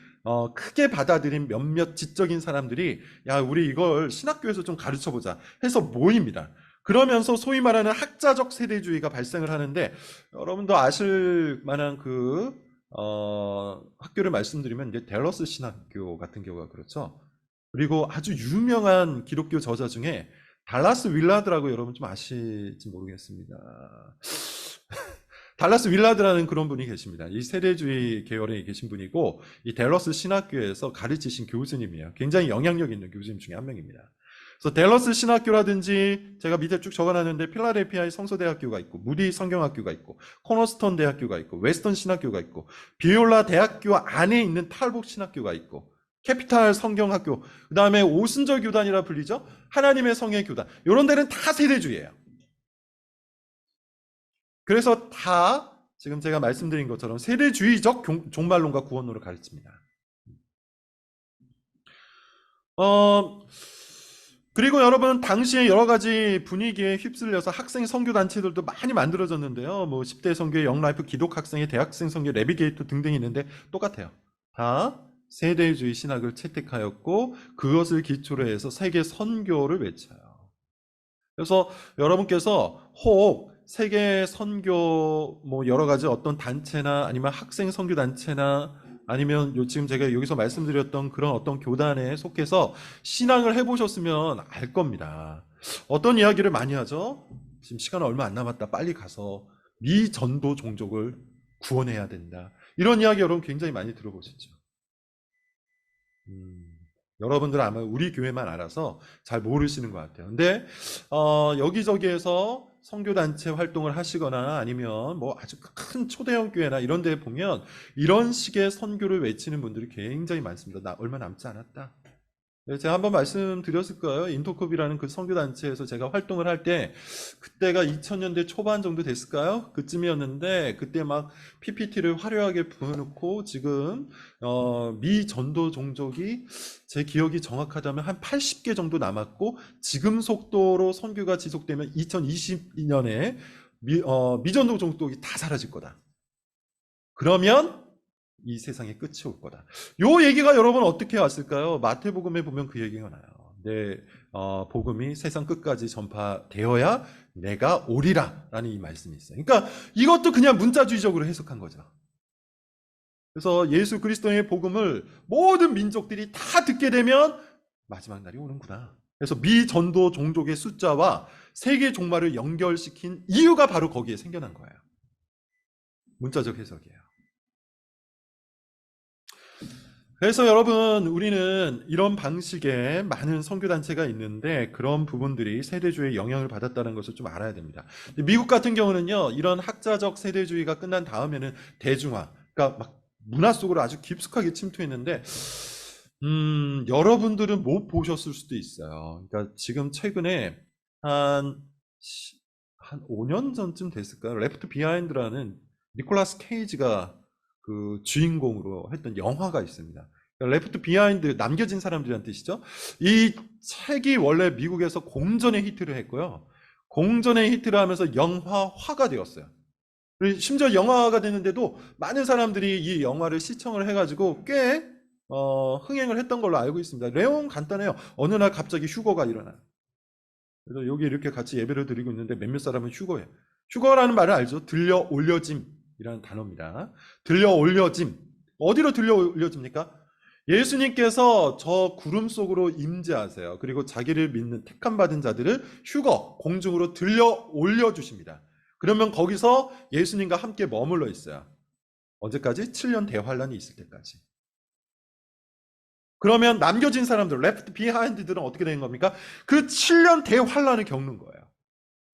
Speaker 1: 크게 받아들인 몇몇 지적인 사람들이 야 우리 이걸 신학교에서 좀 가르쳐보자 해서 모입니다. 그러면서 소위 말하는 학자적 세대주의가 발생을 하는데, 여러분도 아실 만한 학교를 말씀드리면 이제 댈러스 신학교 같은 경우가 그렇죠. 그리고 아주 유명한 기독교 저자 중에 달라스 윌라드라고 여러분 좀 아실지 모르겠습니다. 달라스 윌라드라는 그런 분이 계십니다. 이 세대주의 계열에 계신 분이고, 이 댈러스 신학교에서 가르치신 교수님이에요. 굉장히 영향력 있는 교수님 중에 한 명입니다. 그래서 댈러스 신학교라든지 제가 밑에 쭉 적어놨는데 필라델피아의 성서대학교가 있고, 무디 성경학교가 있고, 코너스톤 대학교가 있고, 웨스턴 신학교가 있고, 비올라 대학교 안에 있는 탈북 신학교가 있고, 캐피탈 성경학교, 그 다음에 오순절 교단이라 불리죠. 하나님의 성의 교단. 이런 데는 다 세대주의예요. 그래서 다 지금 제가 말씀드린 것처럼 세대주의적 종말론과 구원론을 가르칩니다. 그리고 여러분, 당시에 여러 가지 분위기에 휩쓸려서 학생 선교 단체들도 많이 만들어졌는데요. 뭐 10대 선교회, 영라이프, 기독학생회, 대학생 선교, 내비게이터 등등이 있는데 똑같아요. 다 세대주의 신학을 채택하였고, 그것을 기초로 해서 세계 선교를 외쳐요. 그래서 여러분께서 혹 세계 선교 뭐 여러 가지 어떤 단체나 아니면 학생 선교 단체나 아니면 지금 제가 여기서 말씀드렸던 그런 어떤 교단에 속해서 신앙을 해보셨으면 알 겁니다. 어떤 이야기를 많이 하죠? 지금 시간 얼마 안 남았다. 빨리 가서 미전도 종족을 구원해야 된다. 이런 이야기 여러분 굉장히 많이 들어보셨죠? 여러분들은 아마 우리 교회만 알아서 잘 모르시는 것 같아요. 근데 여기저기에서 선교단체 활동을 하시거나 아니면 뭐 아주 큰 초대형 교회나 이런 데 보면 이런 식의 선교를 외치는 분들이 굉장히 많습니다. 나 얼마 남지 않았다. 제가 한번 말씀드렸을 거예요. 인터컵이라는 그 선교단체에서 제가 활동을 할 때, 그때가 2000년대 초반 정도 됐을까요? 그쯤이었는데, 그때 막 PPT를 화려하게 보여놓고, 지금, 미 전도 종족이 제 기억이 정확하다면 한 80개 정도 남았고, 지금 속도로 선교가 지속되면 2022년에 미전도 종족이 다 사라질 거다. 그러면 이 세상의 끝이 올 거다. 요 얘기가 여러분 어떻게 왔을까요? 마태복음에 보면 그 얘기가 나요. 내 복음이 세상 끝까지 전파되어야 내가 오리라 라는 이 말씀이 있어요. 그러니까 이것도 그냥 문자주의적으로 해석한 거죠. 그래서 예수 그리스도의 복음을 모든 민족들이 다 듣게 되면 마지막 날이 오는구나. 그래서 미전도 종족의 숫자와 세계 종말을 연결시킨 이유가 바로 거기에 생겨난 거예요. 문자적 해석이에요. 그래서 여러분, 우리는 이런 방식의 많은 선교단체가 있는데 그런 부분들이 세대주의의 영향을 받았다는 것을 좀 알아야 됩니다. 미국 같은 경우는요, 이런 학자적 세대주의가 끝난 다음에는 대중화, 그러니까 막 문화 속으로 아주 깊숙하게 침투했는데, 여러분들은 못 보셨을 수도 있어요. 그러니까 지금 최근에 한 5년 전쯤 됐을까요? 레프트 비하인드라는 니콜라스 케이지가 그 주인공으로 했던 영화가 있습니다. 레프트 비하인드, 남겨진 사람들이란 뜻이죠. 이 책이 원래 미국에서 공전의 히트를 했고요. 공전의 히트를 하면서 영화화가 되었어요. 심지어 영화가 됐는데도 많은 사람들이 이 영화를 시청을 해가지고 꽤 흥행을 했던 걸로 알고 있습니다. 내용 간단해요. 어느 날 갑자기 휴거가 일어나요. 그래서 여기 이렇게 같이 예배를 드리고 있는데 몇몇 사람은 휴거예요. 휴거라는 말을 알죠? 들려 올려짐이라는 단어입니다. 들려 올려짐. 어디로 들려 올려집니까? 예수님께서 저 구름 속으로 임재하세요. 그리고 자기를 믿는 택함 받은 자들을 휴거, 공중으로 들려 올려주십니다. 그러면 거기서 예수님과 함께 머물러 있어요. 언제까지? 7년 대환란이 있을 때까지. 그러면 남겨진 사람들, 레프트 비하인드들은 어떻게 되는 겁니까? 그 7년 대환란을 겪는 거예요.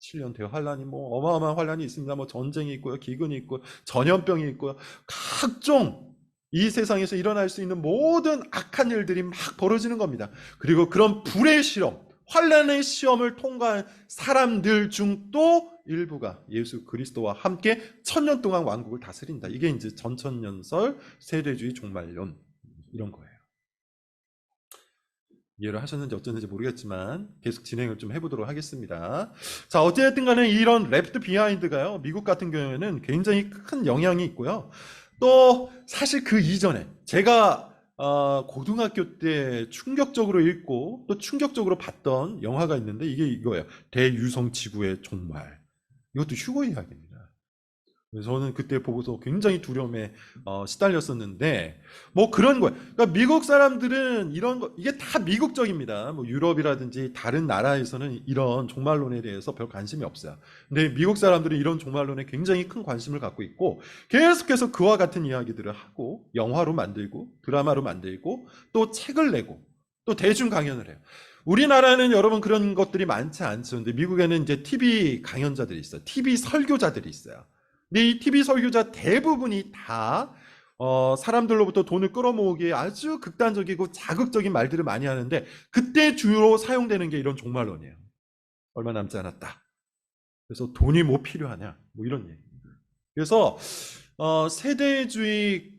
Speaker 1: 7년 대환란이 뭐 어마어마한 환란이 있습니다. 뭐 전쟁이 있고요, 기근이 있고요, 전염병이 있고요, 각종 이 세상에서 일어날 수 있는 모든 악한 일들이 막 벌어지는 겁니다. 그리고 그런 불의 시험, 환란의 시험을 통과한 사람들 중 또 일부가 예수 그리스도와 함께 1000년 동안 왕국을 다스린다. 이게 이제 전천년설 세대주의 종말론 이런 거예요. 이해를 하셨는지 어쩌는지 모르겠지만 계속 진행을 좀 해보도록 하겠습니다. 자, 어쨌든 간에 이런 레프트 비하인드가요, 미국 같은 경우에는 굉장히 큰 영향이 있고요. 또 사실 그 이전에 제가 고등학교 때 충격적으로 읽고 또 충격적으로 봤던 영화가 있는데 이게 이거예요. 대유성지구의 종말. 이것도 휴거 이야기입니다. 그래서 저는 그때 보고서 굉장히 두려움에 시달렸었는데 뭐 그런 거예요. 그러니까 미국 사람들은 이런 거 이게 다 미국적입니다. 뭐 유럽이라든지 다른 나라에서는 이런 종말론에 대해서 별 관심이 없어요. 근데 미국 사람들은 이런 종말론에 굉장히 큰 관심을 갖고 있고 계속해서 그와 같은 이야기들을 하고 영화로 만들고 드라마로 만들고 또 책을 내고 또 대중 강연을 해요. 우리나라는 여러분 그런 것들이 많지 않죠. 근데 미국에는 이제 TV 강연자들이 있어요. TV 설교자들이 있어요. 근데 이 TV 설교자 대부분이 다 사람들로부터 돈을 끌어모으기에 아주 극단적이고 자극적인 말들을 많이 하는데 그때 주로 사용되는 게 이런 종말론이에요. 얼마 남지 않았다. 그래서 돈이 뭐 필요하냐? 뭐 이런 얘기. 그래서 세대주의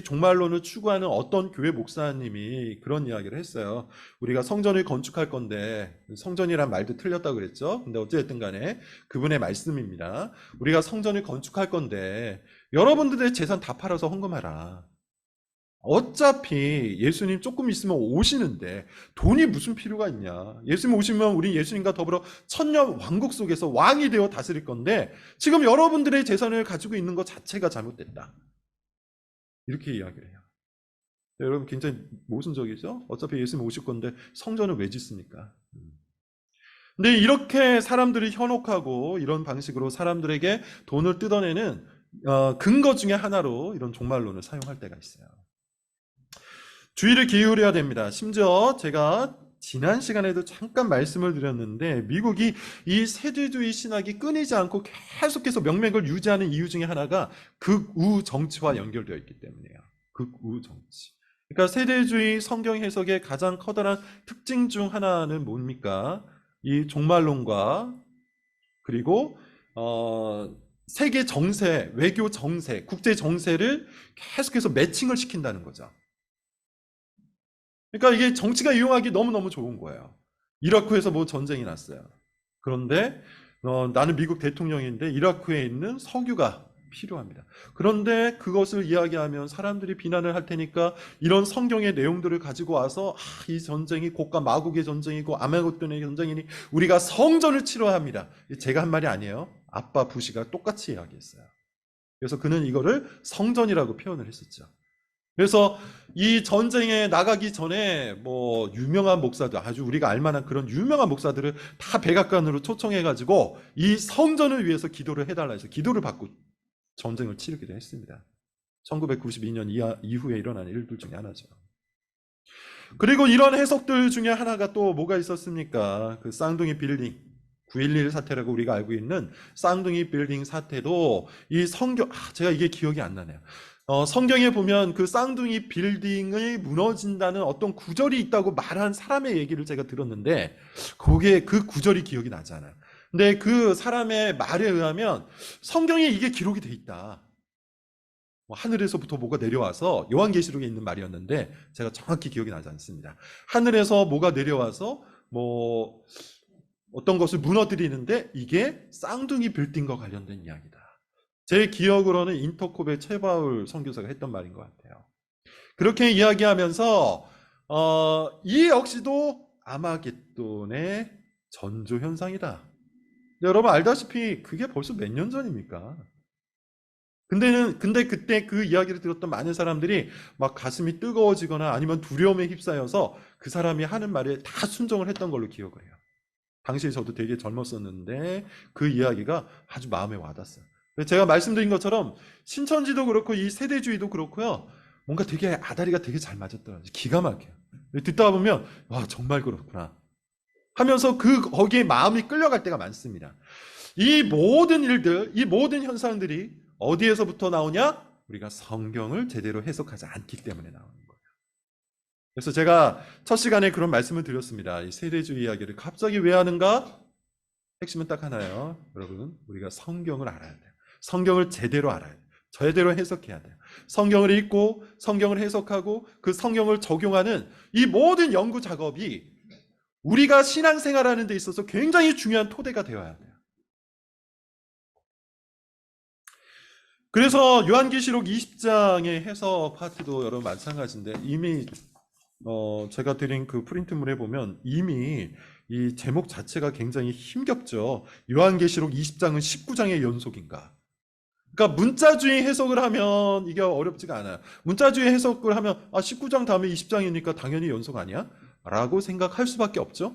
Speaker 1: 종말론을 추구하는 어떤 교회 목사님이 그런 이야기를 했어요. 우리가 성전을 건축할 건데 성전이란 말도 틀렸다고 그랬죠. 근데 어쨌든 간에 그분의 말씀입니다. 우리가 성전을 건축할 건데 여러분들의 재산 다 팔아서 헌금하라. 어차피 예수님 조금 있으면 오시는데 돈이 무슨 필요가 있냐. 예수님 오시면 우리 예수님과 더불어 천년 왕국 속에서 왕이 되어 다스릴 건데 지금 여러분들의 재산을 가지고 있는 것 자체가 잘못됐다. 이렇게 이야기를 해요. 여러분 굉장히 모순적이죠? 어차피 예수님 오실 건데 성전을 왜 짓습니까? 근데 이렇게 사람들이 현혹하고 이런 방식으로 사람들에게 돈을 뜯어내는 근거 중에 하나로 이런 종말론을 사용할 때가 있어요. 주의를 기울여야 됩니다. 심지어 제가 지난 시간에도 잠깐 말씀을 드렸는데 미국이 이 세대주의 신학이 끊이지 않고 계속해서 명맥을 유지하는 이유 중에 하나가 극우 정치와 연결되어 있기 때문이에요. 극우 정치. 그러니까 세대주의 성경 해석의 가장 커다란 특징 중 하나는 뭡니까? 이 종말론과 그리고 세계 정세, 외교 정세, 국제 정세를 계속해서 매칭을 시킨다는 거죠. 그러니까 이게 정치가 이용하기 너무너무 좋은 거예요. 이라크에서 뭐 전쟁이 났어요. 그런데 나는 미국 대통령인데 이라크에 있는 석유가 필요합니다. 그런데 그것을 이야기하면 사람들이 비난을 할 테니까 이런 성경의 내용들을 가지고 와서 이 전쟁이 고가 마국의 전쟁이고 아메고돈의 전쟁이니 우리가 성전을 치러야 합니다. 제가 한 말이 아니에요. 아빠 부시가 똑같이 이야기했어요. 그래서 그는 이거를 성전이라고 표현을 했었죠. 그래서 이 전쟁에 나가기 전에 뭐 유명한 목사들, 아주 우리가 알만한 그런 유명한 목사들을 다 백악관으로 초청해가지고 이 성전을 위해서 기도를 해달라 해서 기도를 받고 전쟁을 치르기도 했습니다. 1992년 이후에 일어난 일들 중에 하나죠. 그리고 이런 해석들 중에 하나가 또 뭐가 있었습니까? 그 쌍둥이 빌딩 9.11 사태라고 우리가 알고 있는 쌍둥이 빌딩 사태도 이 성경, 제가 이게 기억이 안 나네요. 성경에 보면 그 쌍둥이 빌딩이 무너진다는 어떤 구절이 있다고 말한 사람의 얘기를 제가 들었는데 그게 그 구절이 기억이 나지 않아요. 근데 그 사람의 말에 의하면 성경에 이게 기록이 돼 있다. 하늘에서부터 뭐가 내려와서 요한계시록에 있는 말이었는데 제가 정확히 기억이 나지 않습니다. 하늘에서 뭐가 내려와서 뭐 어떤 것을 무너뜨리는데 이게 쌍둥이 빌딩과 관련된 이야기다. 제 기억으로는 인터콥의 최바울 선교사가 했던 말인 것 같아요. 그렇게 이야기하면서 이 역시도 아마겟돈의 전조 현상이다. 여러분 알다시피 그게 벌써 몇 년 전입니까? 근데 그때 그 이야기를 들었던 많은 사람들이 막 가슴이 뜨거워지거나 아니면 두려움에 휩싸여서 그 사람이 하는 말에 다 순종을 했던 걸로 기억을 해요. 당시에 저도 되게 젊었었는데 그 이야기가 아주 마음에 와닿았어요. 제가 말씀드린 것처럼 신천지도 그렇고 이 세대주의도 그렇고요. 뭔가 되게 아다리가 되게 잘 맞았더라고요. 기가 막혀요. 듣다 보면 와 정말 그렇구나 하면서 거기에 마음이 끌려갈 때가 많습니다. 이 모든 일들, 이 모든 현상들이 어디에서부터 나오냐? 우리가 성경을 제대로 해석하지 않기 때문에 나오는 거예요. 그래서 제가 첫 시간에 그런 말씀을 드렸습니다. 이 세대주의 이야기를 갑자기 왜 하는가? 핵심은 딱 하나예요. 여러분, 우리가 성경을 알아야 돼요. 성경을 제대로 알아야 돼요. 제대로 해석해야 돼요. 성경을 읽고 성경을 해석하고 그 성경을 적용하는 이 모든 연구 작업이 우리가 신앙생활하는 데 있어서 굉장히 중요한 토대가 되어야 돼요. 그래서 요한계시록 20장의 해석 파트도 여러분 마찬가지인데 이미 제가 드린 그 프린트물에 보면 이미 이 제목 자체가 굉장히 힘겹죠. 요한계시록 20장은 19장의 연속인가? 그러니까 문자주의 해석을 하면 이게 어렵지가 않아요. 문자주의 해석을 하면 19장 다음에 20장이니까 당연히 연속 아니야? 라고 생각할 수밖에 없죠.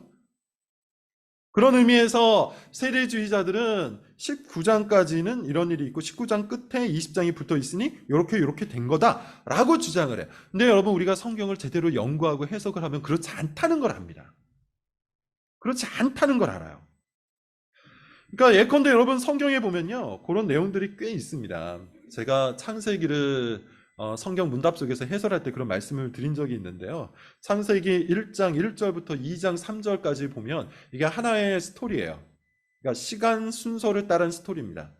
Speaker 1: 그런 의미에서 세대주의자들은 19장까지는 이런 일이 있고 19장 끝에 20장이 붙어 있으니 이렇게 된 거다라고 주장을 해요. 근데 여러분 우리가 성경을 제대로 연구하고 해석을 하면 그렇지 않다는 걸 압니다. 그렇지 않다는 걸 알아요. 그러니까 예컨대 여러분 성경에 보면요. 그런 내용들이 꽤 있습니다. 제가 창세기를 성경 문답 속에서 해설할 때 그런 말씀을 드린 적이 있는데요. 창세기 1장 1절부터 2장 3절까지 보면 이게 하나의 스토리예요. 그러니까 시간 순서를 따른 스토리입니다.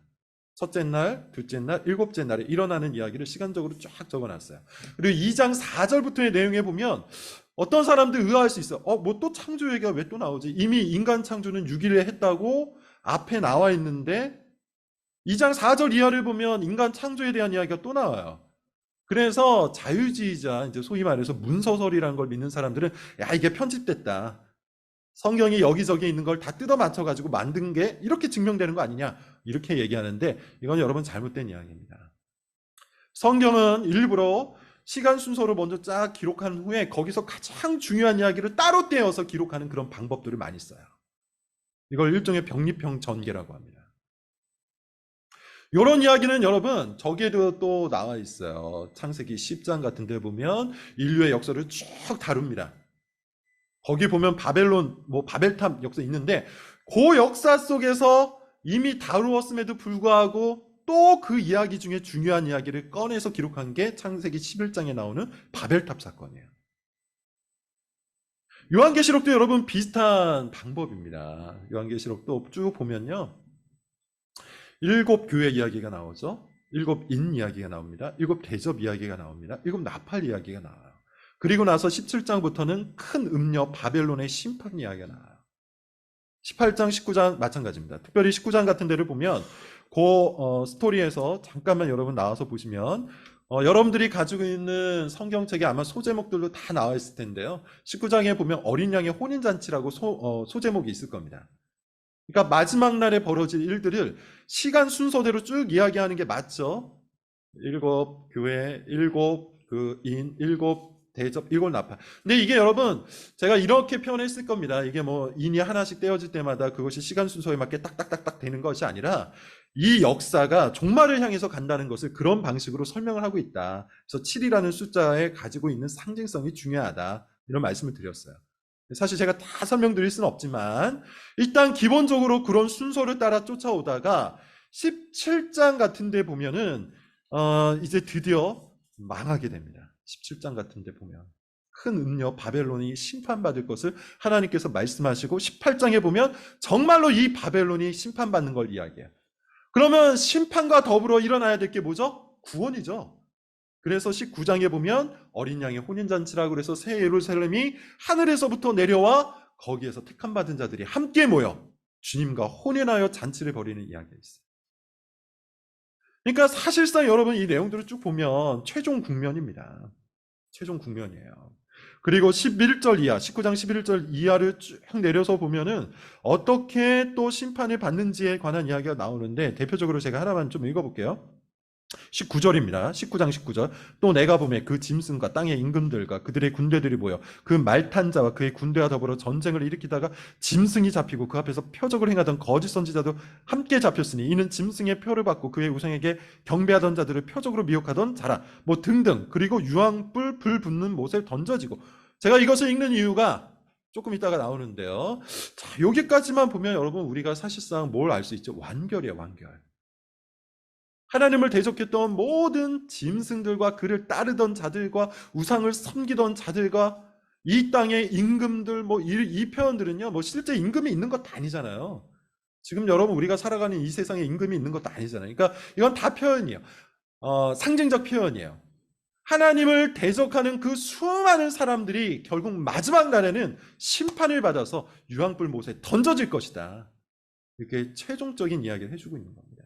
Speaker 1: 첫째 날, 둘째 날, 일곱째 날에 일어나는 이야기를 시간적으로 쫙 적어놨어요. 그리고 2장 4절부터의 내용에 보면 어떤 사람들 의아할 수 있어. 뭐 또 창조 얘기가 왜 또 나오지? 이미 인간 창조는 6일에 했다고 앞에 나와 있는데 2장 4절 이하를 보면 인간 창조에 대한 이야기가 또 나와요. 그래서 자유주의자, 이제 소위 말해서 문서설이라는 걸 믿는 사람들은 야, 이게 편집됐다. 성경이 여기저기 있는 걸 다 뜯어 맞춰가지고 만든 게 이렇게 증명되는 거 아니냐. 이렇게 얘기하는데 이건 여러분 잘못된 이야기입니다. 성경은 일부러 시간 순서로 먼저 쫙 기록한 후에 거기서 가장 중요한 이야기를 따로 떼어서 기록하는 그런 방법들을 많이 써요. 이걸 일종의 병립형 전개라고 합니다. 이런 이야기는 여러분 저기에도 또 나와 있어요. 창세기 10장 같은 데 보면 인류의 역사를 쭉 다룹니다. 거기 보면 바벨론, 바벨탑 역사 있는데 그 역사 속에서 이미 다루었음에도 불구하고 또 그 이야기 중에 중요한 이야기를 꺼내서 기록한 게 창세기 11장에 나오는 바벨탑 사건이에요. 요한계시록도 여러분 비슷한 방법입니다. 요한계시록도 쭉 보면요. 7교회 이야기가 나오죠. 7인 이야기가 나옵니다. 7대접 이야기가 나옵니다. 7나팔 이야기가 나와요. 그리고 나서 17장부터는 큰 음녀 바벨론의 심판 이야기가 나와요. 18장, 19장 마찬가지입니다. 특별히 19장 같은 데를 보면 그 스토리에서 잠깐만 여러분 나와서 보시면 여러분들이 가지고 있는 성경책에 아마 소제목들도 다 나와 있을 텐데요. 19장에 보면 어린 양의 혼인잔치라고 소제목이 있을 겁니다. 그러니까 마지막 날에 벌어질 일들을 시간 순서대로 쭉 이야기하는 게 맞죠. 7교회, 7인, 7대접, 7나팔. 근데 이게 여러분 제가 이렇게 표현했을 겁니다. 이게 인이 하나씩 떼어질 때마다 그것이 시간 순서에 맞게 딱딱딱딱 되는 것이 아니라 이 역사가 종말을 향해서 간다는 것을 그런 방식으로 설명을 하고 있다. 그래서 7이라는 숫자에 가지고 있는 상징성이 중요하다. 이런 말씀을 드렸어요. 사실 제가 다 설명드릴 수는 없지만 일단 기본적으로 그런 순서를 따라 쫓아오다가 17장 같은 데 보면은 이제 드디어 망하게 됩니다. 17장 같은 데 보면 큰 음녀 바벨론이 심판받을 것을 하나님께서 말씀하시고 18장에 보면 정말로 이 바벨론이 심판받는 걸 이야기해요. 그러면 심판과 더불어 일어나야 될 게 뭐죠? 구원이죠. 그래서 19장에 보면 어린 양의 혼인잔치라고 그래서 새 예루살렘이 하늘에서부터 내려와 거기에서 택함받은 자들이 함께 모여 주님과 혼인하여 잔치를 벌이는 이야기가 있어요. 그러니까 사실상 여러분 이 내용들을 쭉 보면 최종 국면입니다. 최종 국면이에요. 그리고 11절 이하, 19장 11절 이하를 쭉 내려서 보면은 어떻게 또 심판을 받는지에 관한 이야기가 나오는데 대표적으로 제가 하나만 좀 읽어볼게요. 19절입니다. 19장 19절. 또 내가 보매 그 짐승과 땅의 임금들과 그들의 군대들이 모여 그 말탄 자와 그의 군대와 더불어 전쟁을 일으키다가 짐승이 잡히고 그 앞에서 표적을 행하던 거짓 선지자도 함께 잡혔으니 이는 짐승의 표를 받고 그의 우상에게 경배하던 자들을 표적으로 미혹하던 자라. 등등. 그리고 유황불 불 붙는 못에 던져지고. 제가 이것을 읽는 이유가 조금 이따가 나오는데요. 자, 여기까지만 보면 여러분 우리가 사실상 뭘 알 수 있죠? 완결이에요, 완결. 하나님을 대적했던 모든 짐승들과 그를 따르던 자들과 우상을 섬기던 자들과 이 땅의 임금들 이 표현들은요 실제 임금이 있는 것도 아니잖아요. 지금 여러분 우리가 살아가는 이 세상에 임금이 있는 것도 아니잖아요. 그러니까 이건 다 표현이에요. 상징적 표현이에요. 하나님을 대적하는 그 수많은 사람들이 결국 마지막 날에는 심판을 받아서 유황불 못에 던져질 것이다. 이렇게 최종적인 이야기를 해주고 있는 겁니다.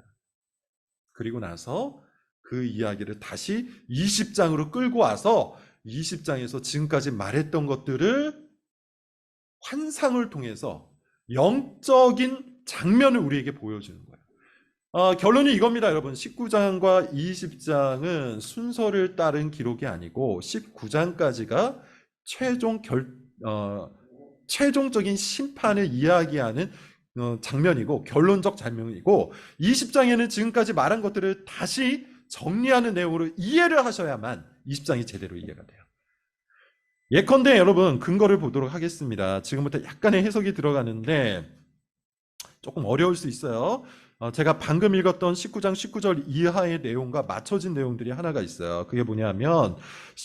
Speaker 1: 그리고 나서 그 이야기를 다시 20장으로 끌고 와서 20장에서 지금까지 말했던 것들을 환상을 통해서 영적인 장면을 우리에게 보여주는 거예요. 결론이 이겁니다, 여러분. 19장과 20장은 순서를 따른 기록이 아니고 19장까지가 최종적인 심판을 이야기하는 장면이고 결론적 장면이고 20장에는 지금까지 말한 것들을 다시 정리하는 내용으로 이해를 하셔야만 20장이 제대로 이해가 돼요. 예컨대 여러분 근거를 보도록 하겠습니다. 지금부터 약간의 해석이 들어가는데 조금 어려울 수 있어요. 제가 방금 읽었던 19장 19절 이하의 내용과 맞춰진 내용들이 하나가 있어요. 그게 뭐냐면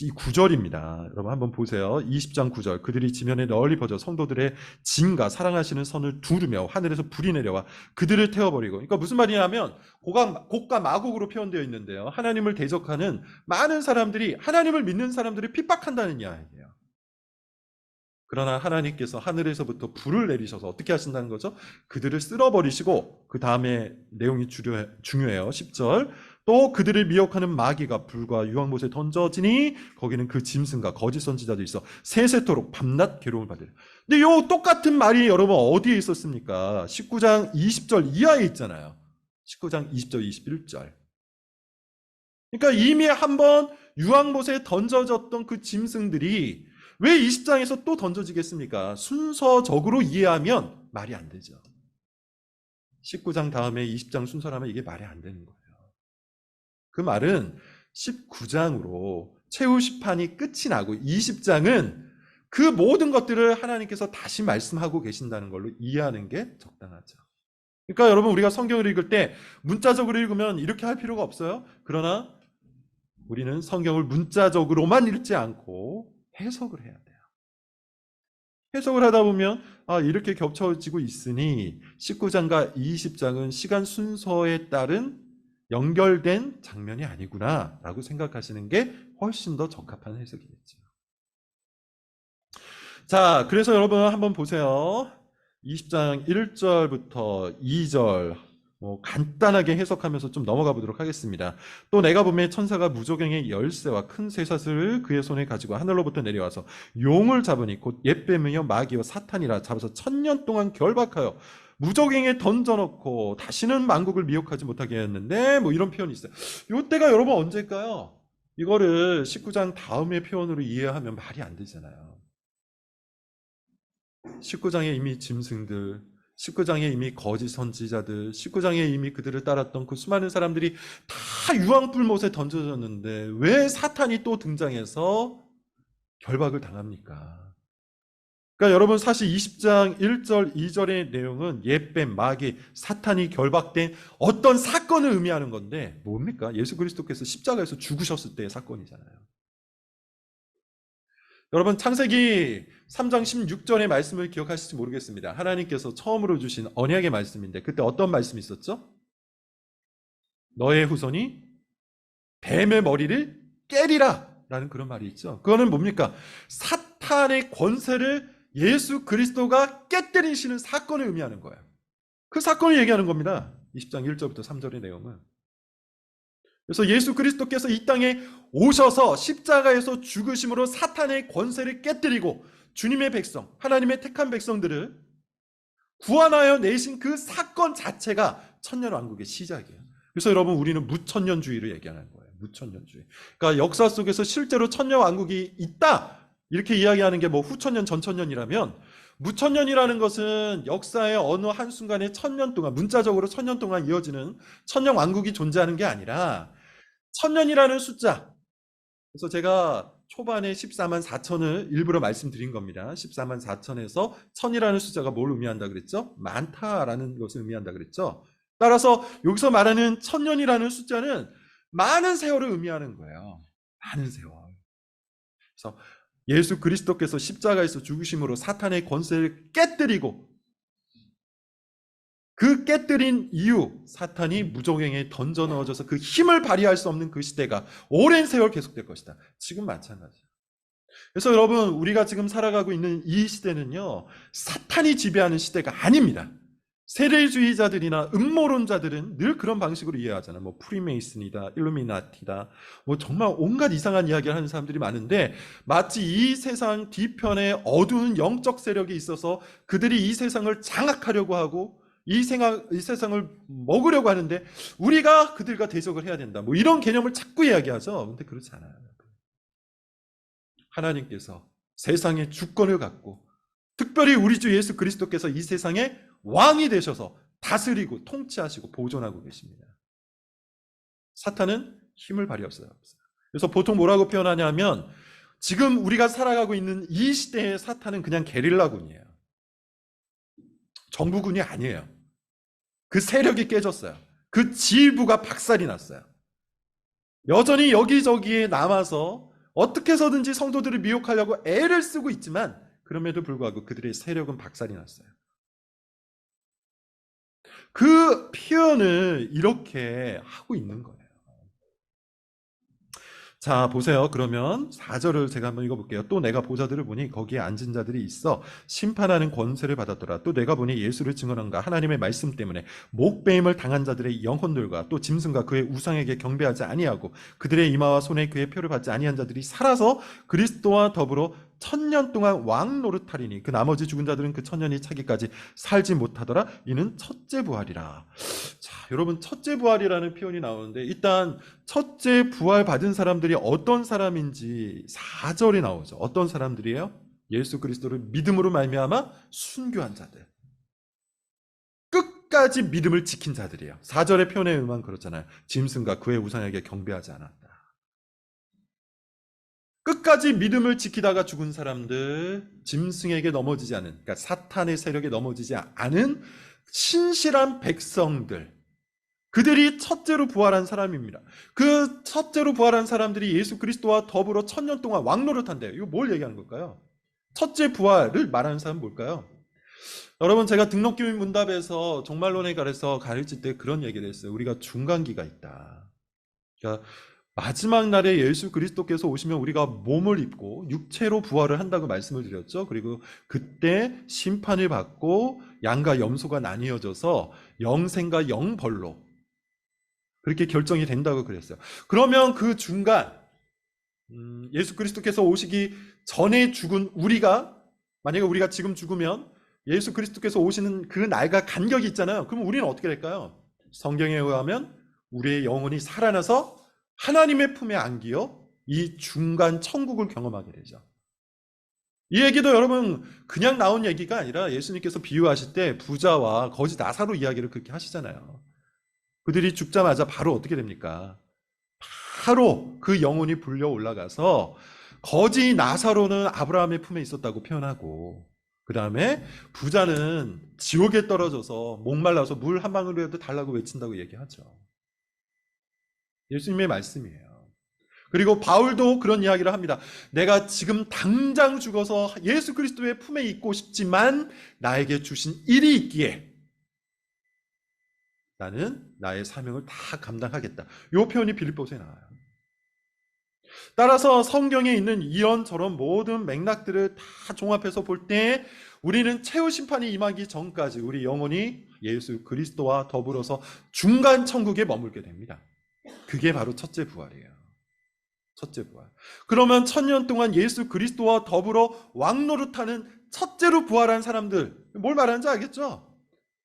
Speaker 1: 이 9절입니다. 여러분 한번 보세요. 20장 9절. 그들이 지면에 널리 퍼져 성도들의 진과 사랑하시는 선을 두르며 하늘에서 불이 내려와 그들을 태워버리고. 그러니까 무슨 말이냐면 곡과 마곡으로 표현되어 있는데요. 하나님을 대적하는 많은 사람들이, 하나님을 믿는 사람들이 핍박한다는 이야기예요. 그러나 하나님께서 하늘에서부터 불을 내리셔서 어떻게 하신다는 거죠? 그들을 쓸어버리시고, 그 다음에 내용이 중요해요. 10절. 또 그들을 미혹하는 마귀가 불과 유황못에 던져지니 거기는 그 짐승과 거짓 선지자도 있어 세세토록 밤낮 괴로움을 받으려. 근데 요 똑같은 말이 여러분 어디에 있었습니까? 19장 20절 이하에 있잖아요. 19장 20절 21절. 그러니까 이미 한번 유황못에 던져졌던 그 짐승들이 왜 20장에서 또 던져지겠습니까? 순서적으로 이해하면 말이 안 되죠. 19장 다음에 20장 순서라면 이게 말이 안 되는 거예요. 그 말은 19장으로 최후 심판이 끝이 나고 20장은 그 모든 것들을 하나님께서 다시 말씀하고 계신다는 걸로 이해하는 게 적당하죠. 그러니까 여러분 우리가 성경을 읽을 때 문자적으로 읽으면 이렇게 할 필요가 없어요. 그러나 우리는 성경을 문자적으로만 읽지 않고 해석을 해야 돼요. 해석을 하다 보면 이렇게 겹쳐지고 있으니 19장과 20장은 시간 순서에 따른 연결된 장면이 아니구나 라고 생각하시는 게 훨씬 더 적합한 해석이겠죠. 자, 그래서 여러분 한번 보세요. 20장 1절부터 2절 간단하게 해석하면서 좀 넘어가 보도록 하겠습니다. 또 내가 보매 천사가 무저갱의 열쇠와 큰 쇠사슬을 그의 손에 가지고 하늘로부터 내려와서 용을 잡으니 곧 옛뱀이요 마귀와 사탄이라 잡아서 1000년 동안 결박하여 무저갱에 던져놓고 다시는 만국을 미혹하지 못하게 했는데 이런 표현이 있어요. 이때가 여러분 언제일까요? 이거를 19장 다음의 표현으로 이해하면 말이 안 되잖아요. 19장에 이미 짐승들, 19장에 이미 거짓 선지자들, 19장에 이미 그들을 따랐던 그 수많은 사람들이 다 유황불못에 던져졌는데 왜 사탄이 또 등장해서 결박을 당합니까? 그러니까 여러분 사실 20장 1절 2절의 내용은 옛뱀, 마귀, 사탄이 결박된 어떤 사건을 의미하는 건데 뭡니까? 예수 그리스도께서 십자가에서 죽으셨을 때의 사건이잖아요. 여러분 창세기 3장 16절의 말씀을 기억하실지 모르겠습니다. 하나님께서 처음으로 주신 언약의 말씀인데 그때 어떤 말씀이 있었죠? 너의 후손이 뱀의 머리를 깨리라 라는 그런 말이 있죠. 그거는 뭡니까? 사탄의 권세를 예수 그리스도가 깨뜨리시는 사건을 의미하는 거예요. 그 사건을 얘기하는 겁니다. 20장 1절부터 3절의 내용은. 그래서 예수 그리스도께서 이 땅에 오셔서 십자가에서 죽으심으로 사탄의 권세를 깨뜨리고 주님의 백성, 하나님의 택한 백성들을 구원하여 내신 그 사건 자체가 천년왕국의 시작이에요. 그래서 여러분 우리는 무천년주의를 얘기하는 거예요. 무천년주의. 그러니까 역사 속에서 실제로 천년왕국이 있다 이렇게 이야기하는 게 후천년 전천년이라면 무천년이라는 것은 역사의 어느 한순간에 1000년 동안 문자적으로 1000년 동안 이어지는 천년왕국이 존재하는 게 아니라 1000년이라는 숫자. 그래서 제가 초반에 14만 4천을 일부러 말씀드린 겁니다. 14만 4천에서 1000이라는 숫자가 뭘 의미한다 그랬죠? 많다라는 것을 의미한다 그랬죠? 따라서 여기서 말하는 1000년이라는 숫자는 많은 세월을 의미하는 거예요. 많은 세월. 그래서 예수 그리스도께서 십자가에서 죽으심으로 사탄의 권세를 깨뜨리고 그 깨뜨린 이유 사탄이 무저갱에 던져 넣어져서 그 힘을 발휘할 수 없는 그 시대가 오랜 세월 계속될 것이다. 지금 마찬가지예요. 그래서 여러분 우리가 지금 살아가고 있는 이 시대는요 사탄이 지배하는 시대가 아닙니다. 세례주의자들이나 음모론자들은 늘 그런 방식으로 이해하잖아요. 뭐 프리메이슨이다, 일루미나티다, 뭐 정말 온갖 이상한 이야기를 하는 사람들이 많은데, 마치 이 세상 뒤편에 어두운 영적 세력이 있어서 그들이 이 세상을 장악하려고 하고 이 세상을 먹으려고 하는데 우리가 그들과 대적을 해야 된다, 뭐 이런 개념을 자꾸 이야기하죠. 근데 그렇지 않아요. 하나님께서 세상의 주권을 갖고, 특별히 우리 주 예수 그리스도께서 이 세상의 왕이 되셔서 다스리고 통치하시고 보존하고 계십니다. 사탄은 힘을 발휘했어요. 그래서 보통 뭐라고 표현하냐면, 지금 우리가 살아가고 있는 이 시대의 사탄은 그냥 게릴라군이에요. 정부군이 아니에요. 그 세력이 깨졌어요. 그 지휘부가 박살이 났어요. 여전히 여기저기에 남아서 어떻게 해서든지 성도들을 미혹하려고 애를 쓰고 있지만, 그럼에도 불구하고 그들의 세력은 박살이 났어요. 그 표현을 이렇게 하고 있는 거예요. 자, 보세요. 그러면 4절을 제가 한번 읽어볼게요. 또 내가 보자들을 보니 거기에 앉은 자들이 있어 심판하는 권세를 받았더라. 또 내가 보니 예수를 증언한가 하나님의 말씀 때문에 목배임을 당한 자들의 영혼들과 또 짐승과 그의 우상에게 경배하지 아니하고 그들의 이마와 손에 그의 표를 받지 아니한 자들이 살아서 그리스도와 더불어 1000년 동안 왕 노릇하리니 그 나머지 죽은 자들은 그 1000년이 차기까지 살지 못하더라. 이는 첫째 부활이라. 자, 여러분, 첫째 부활이라는 표현이 나오는데, 일단 첫째 부활 받은 사람들이 어떤 사람인지 4절에 나오죠. 어떤 사람들이에요? 예수 그리스도를 믿음으로 말미암아 순교한 자들, 끝까지 믿음을 지킨 자들이에요. 4절의 표현에 의하면 그렇잖아요. 짐승과 그의 우상에게 경배하지 않았다. 끝까지 믿음을 지키다가 죽은 사람들, 짐승에게 넘어지지 않은, 그러니까 사탄의 세력에 넘어지지 않은 신실한 백성들, 그들이 첫째로 부활한 사람입니다. 그 첫째로 부활한 사람들이 예수 그리스도와 더불어 1000년 동안 왕노릇한대요. 이거 뭘 얘기하는 걸까요? 첫째 부활을 말하는 사람은 뭘까요? 여러분, 제가 등록교인 문답에서 종말론에 관해서 가르칠 때 그런 얘기를 했어요. 우리가 중간기가 있다. 그러니까 마지막 날에 예수 그리스도께서 오시면 우리가 몸을 입고 육체로 부활을 한다고 말씀을 드렸죠. 그리고 그때 심판을 받고 양과 염소가 나뉘어져서 영생과 영벌로 그렇게 결정이 된다고 그랬어요. 그러면 그 중간, 예수 그리스도께서 오시기 전에 죽은 우리가, 만약에 우리가 지금 죽으면 예수 그리스도께서 오시는 그 날과 간격이 있잖아요. 그럼 우리는 어떻게 될까요? 성경에 의하면 우리의 영혼이 살아나서 하나님의 품에 안기어 이 중간 천국을 경험하게 되죠. 이 얘기도 여러분 그냥 나온 얘기가 아니라 예수님께서 비유하실 때 부자와 거지 나사로 이야기를 그렇게 하시잖아요. 그들이 죽자마자 바로 어떻게 됩니까? 바로 그 영혼이 불려 올라가서 거지 나사로는 아브라함의 품에 있었다고 표현하고, 그 다음에 부자는 지옥에 떨어져서 목말라서 물 한 방울이라도 달라고 외친다고 얘기하죠. 예수님의 말씀이에요. 그리고 바울도 그런 이야기를 합니다. 내가 지금 당장 죽어서 예수 그리스도의 품에 있고 싶지만 나에게 주신 일이 있기에 나는 나의 사명을 다 감당하겠다. 이 표현이 빌립보서에 나와요. 따라서 성경에 있는 이런저런 모든 맥락들을 다 종합해서 볼 때 우리는 최후 심판이 임하기 전까지 우리 영혼이 예수 그리스도와 더불어서 중간 천국에 머물게 됩니다. 그게 바로 첫째 부활이에요. 첫째 부활. 그러면 1000년 동안 예수 그리스도와 더불어 왕노릇하는 첫째로 부활한 사람들, 뭘 말하는지 알겠죠?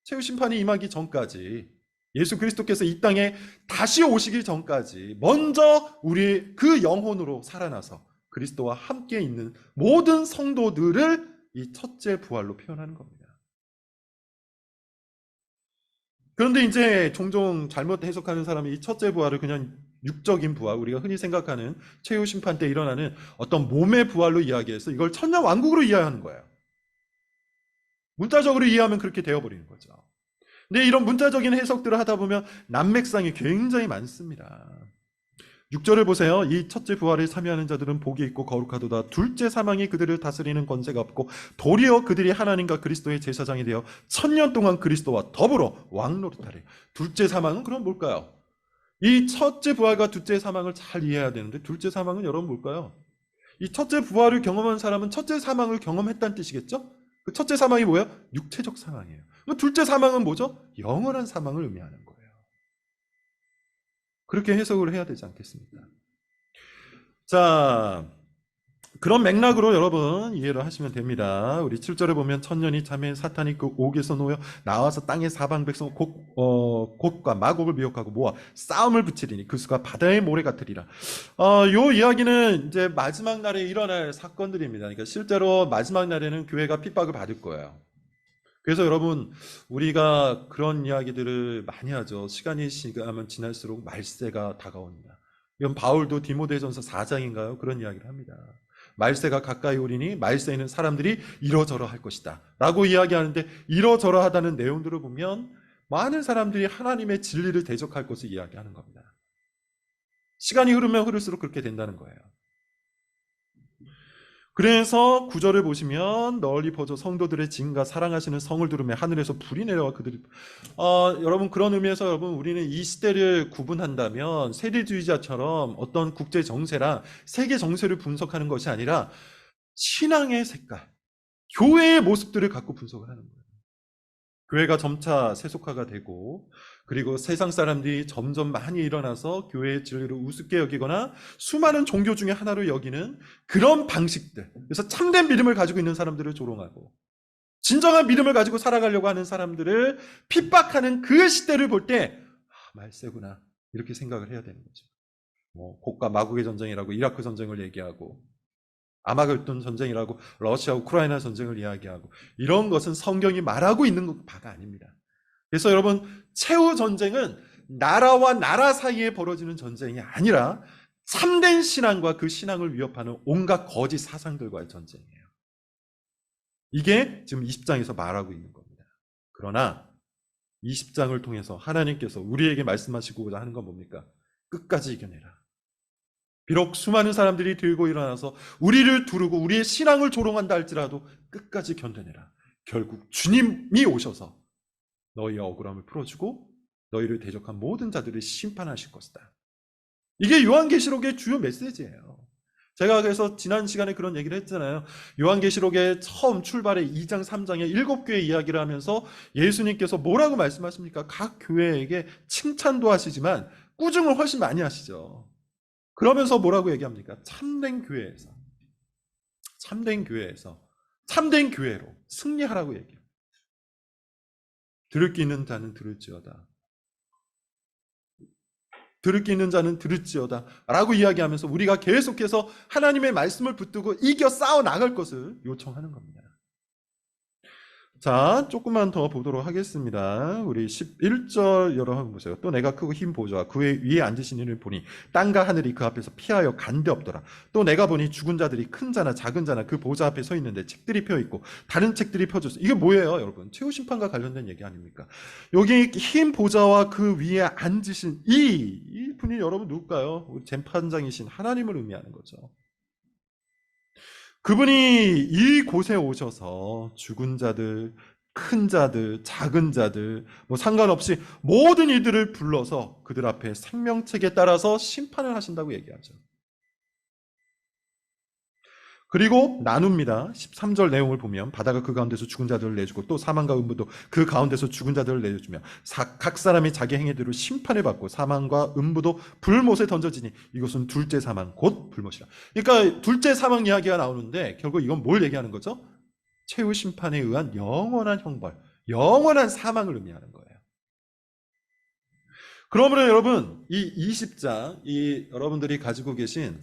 Speaker 1: 최후 심판이 임하기 전까지, 예수 그리스도께서 이 땅에 다시 오시기 전까지 먼저 우리 그 영혼으로 살아나서 그리스도와 함께 있는 모든 성도들을 이 첫째 부활로 표현하는 겁니다. 그런데 이제 종종 잘못 해석하는 사람이 이 첫째 부활을 그냥 육적인 부활, 우리가 흔히 생각하는 최후 심판 때 일어나는 어떤 몸의 부활로 이야기해서 이걸 천년 왕국으로 이해하는 거예요. 문자적으로 이해하면 그렇게 되어버리는 거죠. 근데 이런 문자적인 해석들을 하다 보면 난맥상이 굉장히 많습니다. 6절을 보세요. 이 첫째 부활을 참여하는 자들은 복이 있고 거룩하도다. 둘째 사망이 그들을 다스리는 권세가 없고 도리어 그들이 하나님과 그리스도의 제사장이 되어 1000년 동안 그리스도와 더불어 왕노릇하래. 둘째 사망은 그럼 뭘까요? 이 첫째 부활과 둘째 사망을 잘 이해해야 되는데, 둘째 사망은 여러분 뭘까요? 이 첫째 부활을 경험한 사람은 첫째 사망을 경험했다는 뜻이겠죠? 그 첫째 사망이 뭐예요? 육체적 사망이에요. 둘째 사망은 뭐죠? 영원한 사망을 의미하는 거예요. 그렇게 해석을 해야 되지 않겠습니까? 자, 그런 맥락으로 여러분 이해를 하시면 됩니다. 우리 7절에 보면 천년이 참에 사탄이 그 옥에서 놓여 나와서 땅의 사방 백성 곡과 마곡을 미혹하고 모아 싸움을 붙이리니 그 수가 바다의 모래 같으리라. 요 이야기는 이제 마지막 날에 일어날 사건들입니다. 그러니까 실제로 마지막 날에는 교회가 핍박을 받을 거예요. 그래서 여러분 우리가 그런 이야기들을 많이 하죠. 시간이 지날수록 말세가 다가옵니다. 이건 바울도 디모데전서 4장인가요? 그런 이야기를 합니다. 말세가 가까이 오리니 말세에는 사람들이 이러저러 할 것이다 라고 이야기하는데, 이러저러 하다는 내용들을 보면 많은 사람들이 하나님의 진리를 대적할 것을 이야기하는 겁니다. 시간이 흐르면 흐를수록 그렇게 된다는 거예요. 그래서 9절을 보시면 널리 퍼져 성도들의 진과 사랑하시는 성을 들으며 하늘에서 불이 내려와 그들이 여러분 그런 의미에서 여러분 우리는 이 시대를 구분한다면 세대주의자처럼 어떤 국제 정세나 세계 정세를 분석하는 것이 아니라 신앙의 색깔, 교회의 모습들을 갖고 분석을 하는 거예요. 교회가 점차 세속화가 되고, 그리고 세상 사람들이 점점 많이 일어나서 교회의 진리를 우습게 여기거나 수많은 종교 중에 하나로 여기는 그런 방식들, 그래서 참된 믿음을 가지고 있는 사람들을 조롱하고 진정한 믿음을 가지고 살아가려고 하는 사람들을 핍박하는 그 시대를 볼 때 말세구나 이렇게 생각을 해야 되는 거죠. 곡과 마곡의 전쟁이라고 이라크 전쟁을 얘기하고 아마겟돈 전쟁이라고 러시아 우크라이나 전쟁을 이야기하고, 이런 것은 성경이 말하고 있는 바가 아닙니다. 그래서 여러분 최후 전쟁은 나라와 나라 사이에 벌어지는 전쟁이 아니라 참된 신앙과 그 신앙을 위협하는 온갖 거짓 사상들과의 전쟁이에요. 이게 지금 20장에서 말하고 있는 겁니다. 그러나 20장을 통해서 하나님께서 우리에게 말씀하시고자 하는 건 뭡니까? 끝까지 이겨내라. 비록 수많은 사람들이 들고 일어나서 우리를 두르고 우리의 신앙을 조롱한다 할지라도 끝까지 견뎌내라. 결국 주님이 오셔서 너희의 억울함을 풀어주고 너희를 대적한 모든 자들을 심판하실 것이다. 이게 요한계시록의 주요 메시지예요. 제가 그래서 지난 시간에 그런 얘기를 했잖아요. 요한계시록의 처음 출발의 2장 3장에 7교회 이야기를 하면서 예수님께서 뭐라고 말씀하십니까? 각 교회에게 칭찬도 하시지만 꾸중을 훨씬 많이 하시죠. 그러면서 뭐라고 얘기합니까? 참된 교회에서 참된 교회로 승리하라고 얘기해요. 들을 귀 있는 자는 들을지어다. 들을 귀 있는 자는 들을지어다 라고 이야기하면서 우리가 계속해서 하나님의 말씀을 붙들고 이겨 싸워 나갈 것을 요청하는 겁니다. 자, 조금만 더 보도록 하겠습니다. 우리 11절 여러분 보세요. 또 내가 크고 흰 보좌와 그 위에 앉으신 이를 보니 땅과 하늘이 그 앞에서 피하여 간데 없더라. 또 내가 보니 죽은 자들이 큰 자나 작은 자나 그 보좌 앞에 서 있는데 책들이 펴 있고 다른 책들이 펴졌어. 이게 뭐예요, 여러분? 최후 심판과 관련된 얘기 아닙니까? 여기 흰 보좌와 그 위에 앉으신 이 분이 여러분 누굴까요? 우리 재판장이신 하나님을 의미하는 거죠. 그분이 이곳에 오셔서 죽은 자들, 큰 자들, 작은 자들 상관없이 모든 이들을 불러서 그들 앞에 생명책에 따라서 심판을 하신다고 얘기하죠. 그리고 나눕니다. 13절 내용을 보면 바다가 그 가운데서 죽은 자들을 내주고 또 사망과 음부도 그 가운데서 죽은 자들을 내주며 각 사람이 자기 행위대로 심판을 받고 사망과 음부도 불못에 던져지니 이것은 둘째 사망 곧 불못이라. 그러니까 둘째 사망 이야기가 나오는데 결국 이건 뭘 얘기하는 거죠? 최후 심판에 의한 영원한 형벌, 영원한 사망을 의미하는 거예요. 그러므로 여러분 이 20장 여러분들이 가지고 계신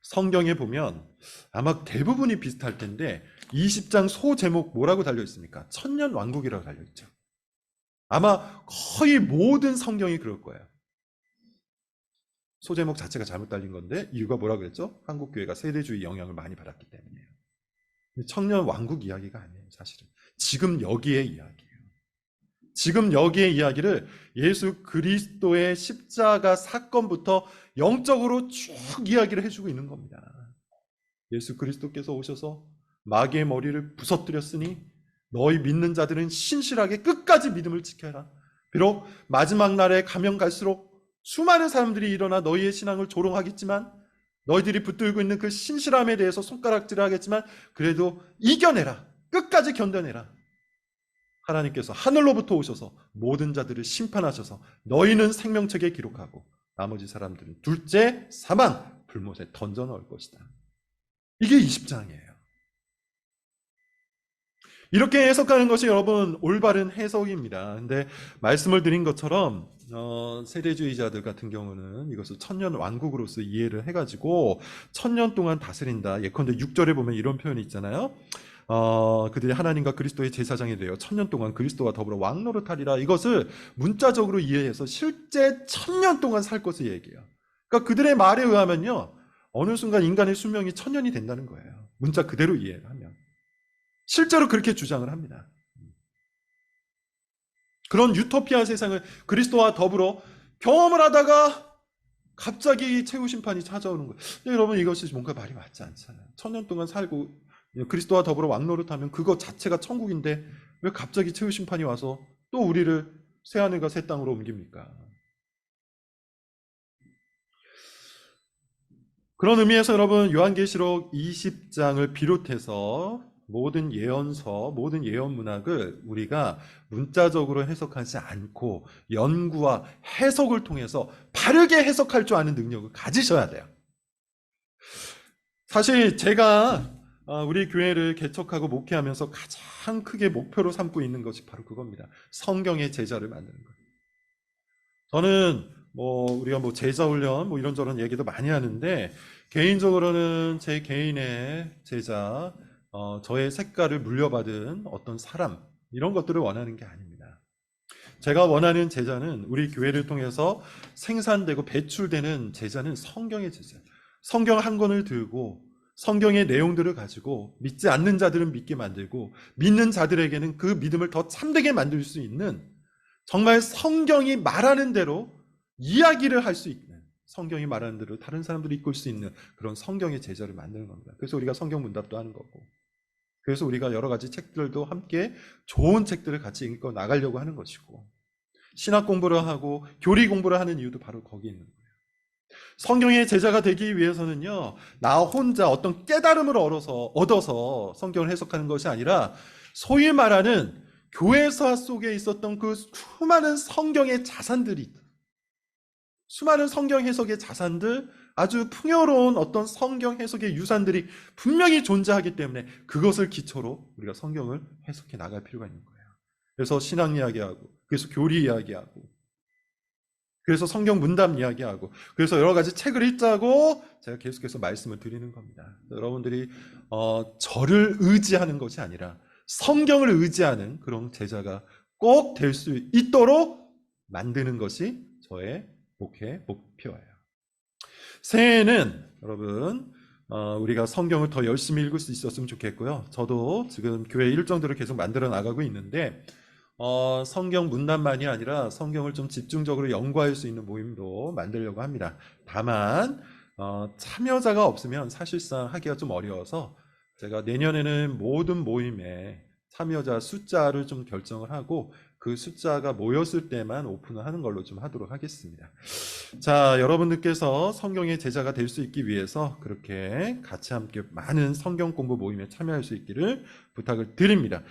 Speaker 1: 성경에 보면 아마 대부분이 비슷할 텐데 20장 소제목 뭐라고 달려 있습니까? 천년 왕국이라고 달려 있죠. 아마 거의 모든 성경이 그럴 거예요. 소제목 자체가 잘못 달린 건데 이유가 뭐라고 그랬죠? 한국교회가 세대주의 영향을 많이 받았기 때문이에요. 천년 왕국 이야기가 아니에요, 사실은. 지금 여기의 이야기예요. 지금 여기의 이야기를 예수 그리스도의 십자가 사건부터 영적으로 쭉 이야기를 해주고 있는 겁니다. 예수 그리스도께서 오셔서 마귀의 머리를 부서뜨렸으니 너희 믿는 자들은 신실하게 끝까지 믿음을 지켜라. 비록 마지막 날에 가면 갈수록 수많은 사람들이 일어나 너희의 신앙을 조롱하겠지만 너희들이 붙들고 있는 그 신실함에 대해서 손가락질을 하겠지만 그래도 이겨내라. 끝까지 견뎌내라. 하나님께서 하늘로부터 오셔서 모든 자들을 심판하셔서 너희는 생명책에 기록하고 나머지 사람들은 둘째 사망 불못에 던져 넣을 것이다. 이게 20장이에요. 이렇게 해석하는 것이 여러분 올바른 해석입니다. 근데 말씀을 드린 것처럼 세대주의자들 같은 경우는 이것을 천년 왕국으로서 이해를 해가지고 천년 동안 다스린다. 예컨대 6절에 보면 이런 표현이 있잖아요. 그들이 하나님과 그리스도의 제사장이 되어 천년 동안 그리스도와 더불어 왕노릇하리라. 이것을 문자적으로 이해해서 실제 천년 동안 살 것을 얘기해요. 그러니까 그들의 말에 의하면요, 어느 순간 인간의 수명이 천년이 된다는 거예요. 문자 그대로 이해를 하면. 실제로 그렇게 주장을 합니다. 그런 유토피아 세상을 그리스도와 더불어 경험을 하다가 갑자기 최후 심판이 찾아오는 거예요. 여러분, 이것이 뭔가 말이 맞지 않잖아요. 천년 동안 살고 그리스도와 더불어 왕노릇하면 그거 자체가 천국인데 왜 갑자기 최후 심판이 와서 또 우리를 새하늘과 새 땅으로 옮깁니까? 그런 의미에서 여러분, 요한계시록 20장을 비롯해서 모든 예언서, 모든 예언 문학을 우리가 문자적으로 해석하지 않고 연구와 해석을 통해서 바르게 해석할 줄 아는 능력을 가지셔야 돼요. 사실 제가 우리 교회를 개척하고 목회하면서 가장 크게 목표로 삼고 있는 것이 바로 그겁니다. 성경의 제자를 만드는 거예요. 저는 우리가 제자 훈련 이런저런 얘기도 많이 하는데, 개인적으로는 제 개인의 제자, 저의 색깔을 물려받은 어떤 사람, 이런 것들을 원하는 게 아닙니다. 제가 원하는 제자는 우리 교회를 통해서 생산되고 배출되는 제자는 성경의 제자. 성경 한 권을 들고 성경의 내용들을 가지고 믿지 않는 자들은 믿게 만들고 믿는 자들에게는 그 믿음을 더 참되게 만들 수 있는, 정말 성경이 말하는 대로 이야기를 할 수 있는, 성경이 말하는 대로 다른 사람들이 이끌 수 있는 그런 성경의 제자를 만드는 겁니다. 그래서 우리가 성경 문답도 하는 거고, 그래서 우리가 여러 가지 책들도 함께 좋은 책들을 같이 읽어 나가려고 하는 것이고, 신학 공부를 하고 교리 공부를 하는 이유도 바로 거기 있는 거예요. 성경의 제자가 되기 위해서는요, 나 혼자 어떤 깨달음을 얻어서 성경을 해석하는 것이 아니라 소위 말하는 교회사 속에 있었던 그 수많은 성경의 자산들이, 수많은 성경 해석의 자산들, 아주 풍요로운 어떤 성경 해석의 유산들이 분명히 존재하기 때문에 그것을 기초로 우리가 성경을 해석해 나갈 필요가 있는 거예요. 그래서 신학 이야기하고, 그래서 교리 이야기하고, 그래서 성경 문답 이야기하고, 그래서 여러 가지 책을 읽자고 제가 계속해서 말씀을 드리는 겁니다. 여러분들이 저를 의지하는 것이 아니라 성경을 의지하는 그런 제자가 꼭 될 수 있도록 만드는 것이 저의 목회 목표예요. 새해에는 여러분, 우리가 성경을 더 열심히 읽을 수 있었으면 좋겠고요. 저도 지금 교회 일정들을 계속 만들어 나가고 있는데, 성경 문답만이 아니라 성경을 좀 집중적으로 연구할 수 있는 모임도 만들려고 합니다. 다만 참여자가 없으면 사실상 하기가 좀 어려워서 제가 내년에는 모든 모임에 참여자 숫자를 좀 결정을 하고 그 숫자가 모였을 때만 오픈을 하는 걸로 좀 하도록 하겠습니다. 자, 여러분들께서 성경의 제자가 될 수 있기 위해서 그렇게 같이 함께 많은 성경 공부 모임에 참여할 수 있기를 부탁을 드립니다.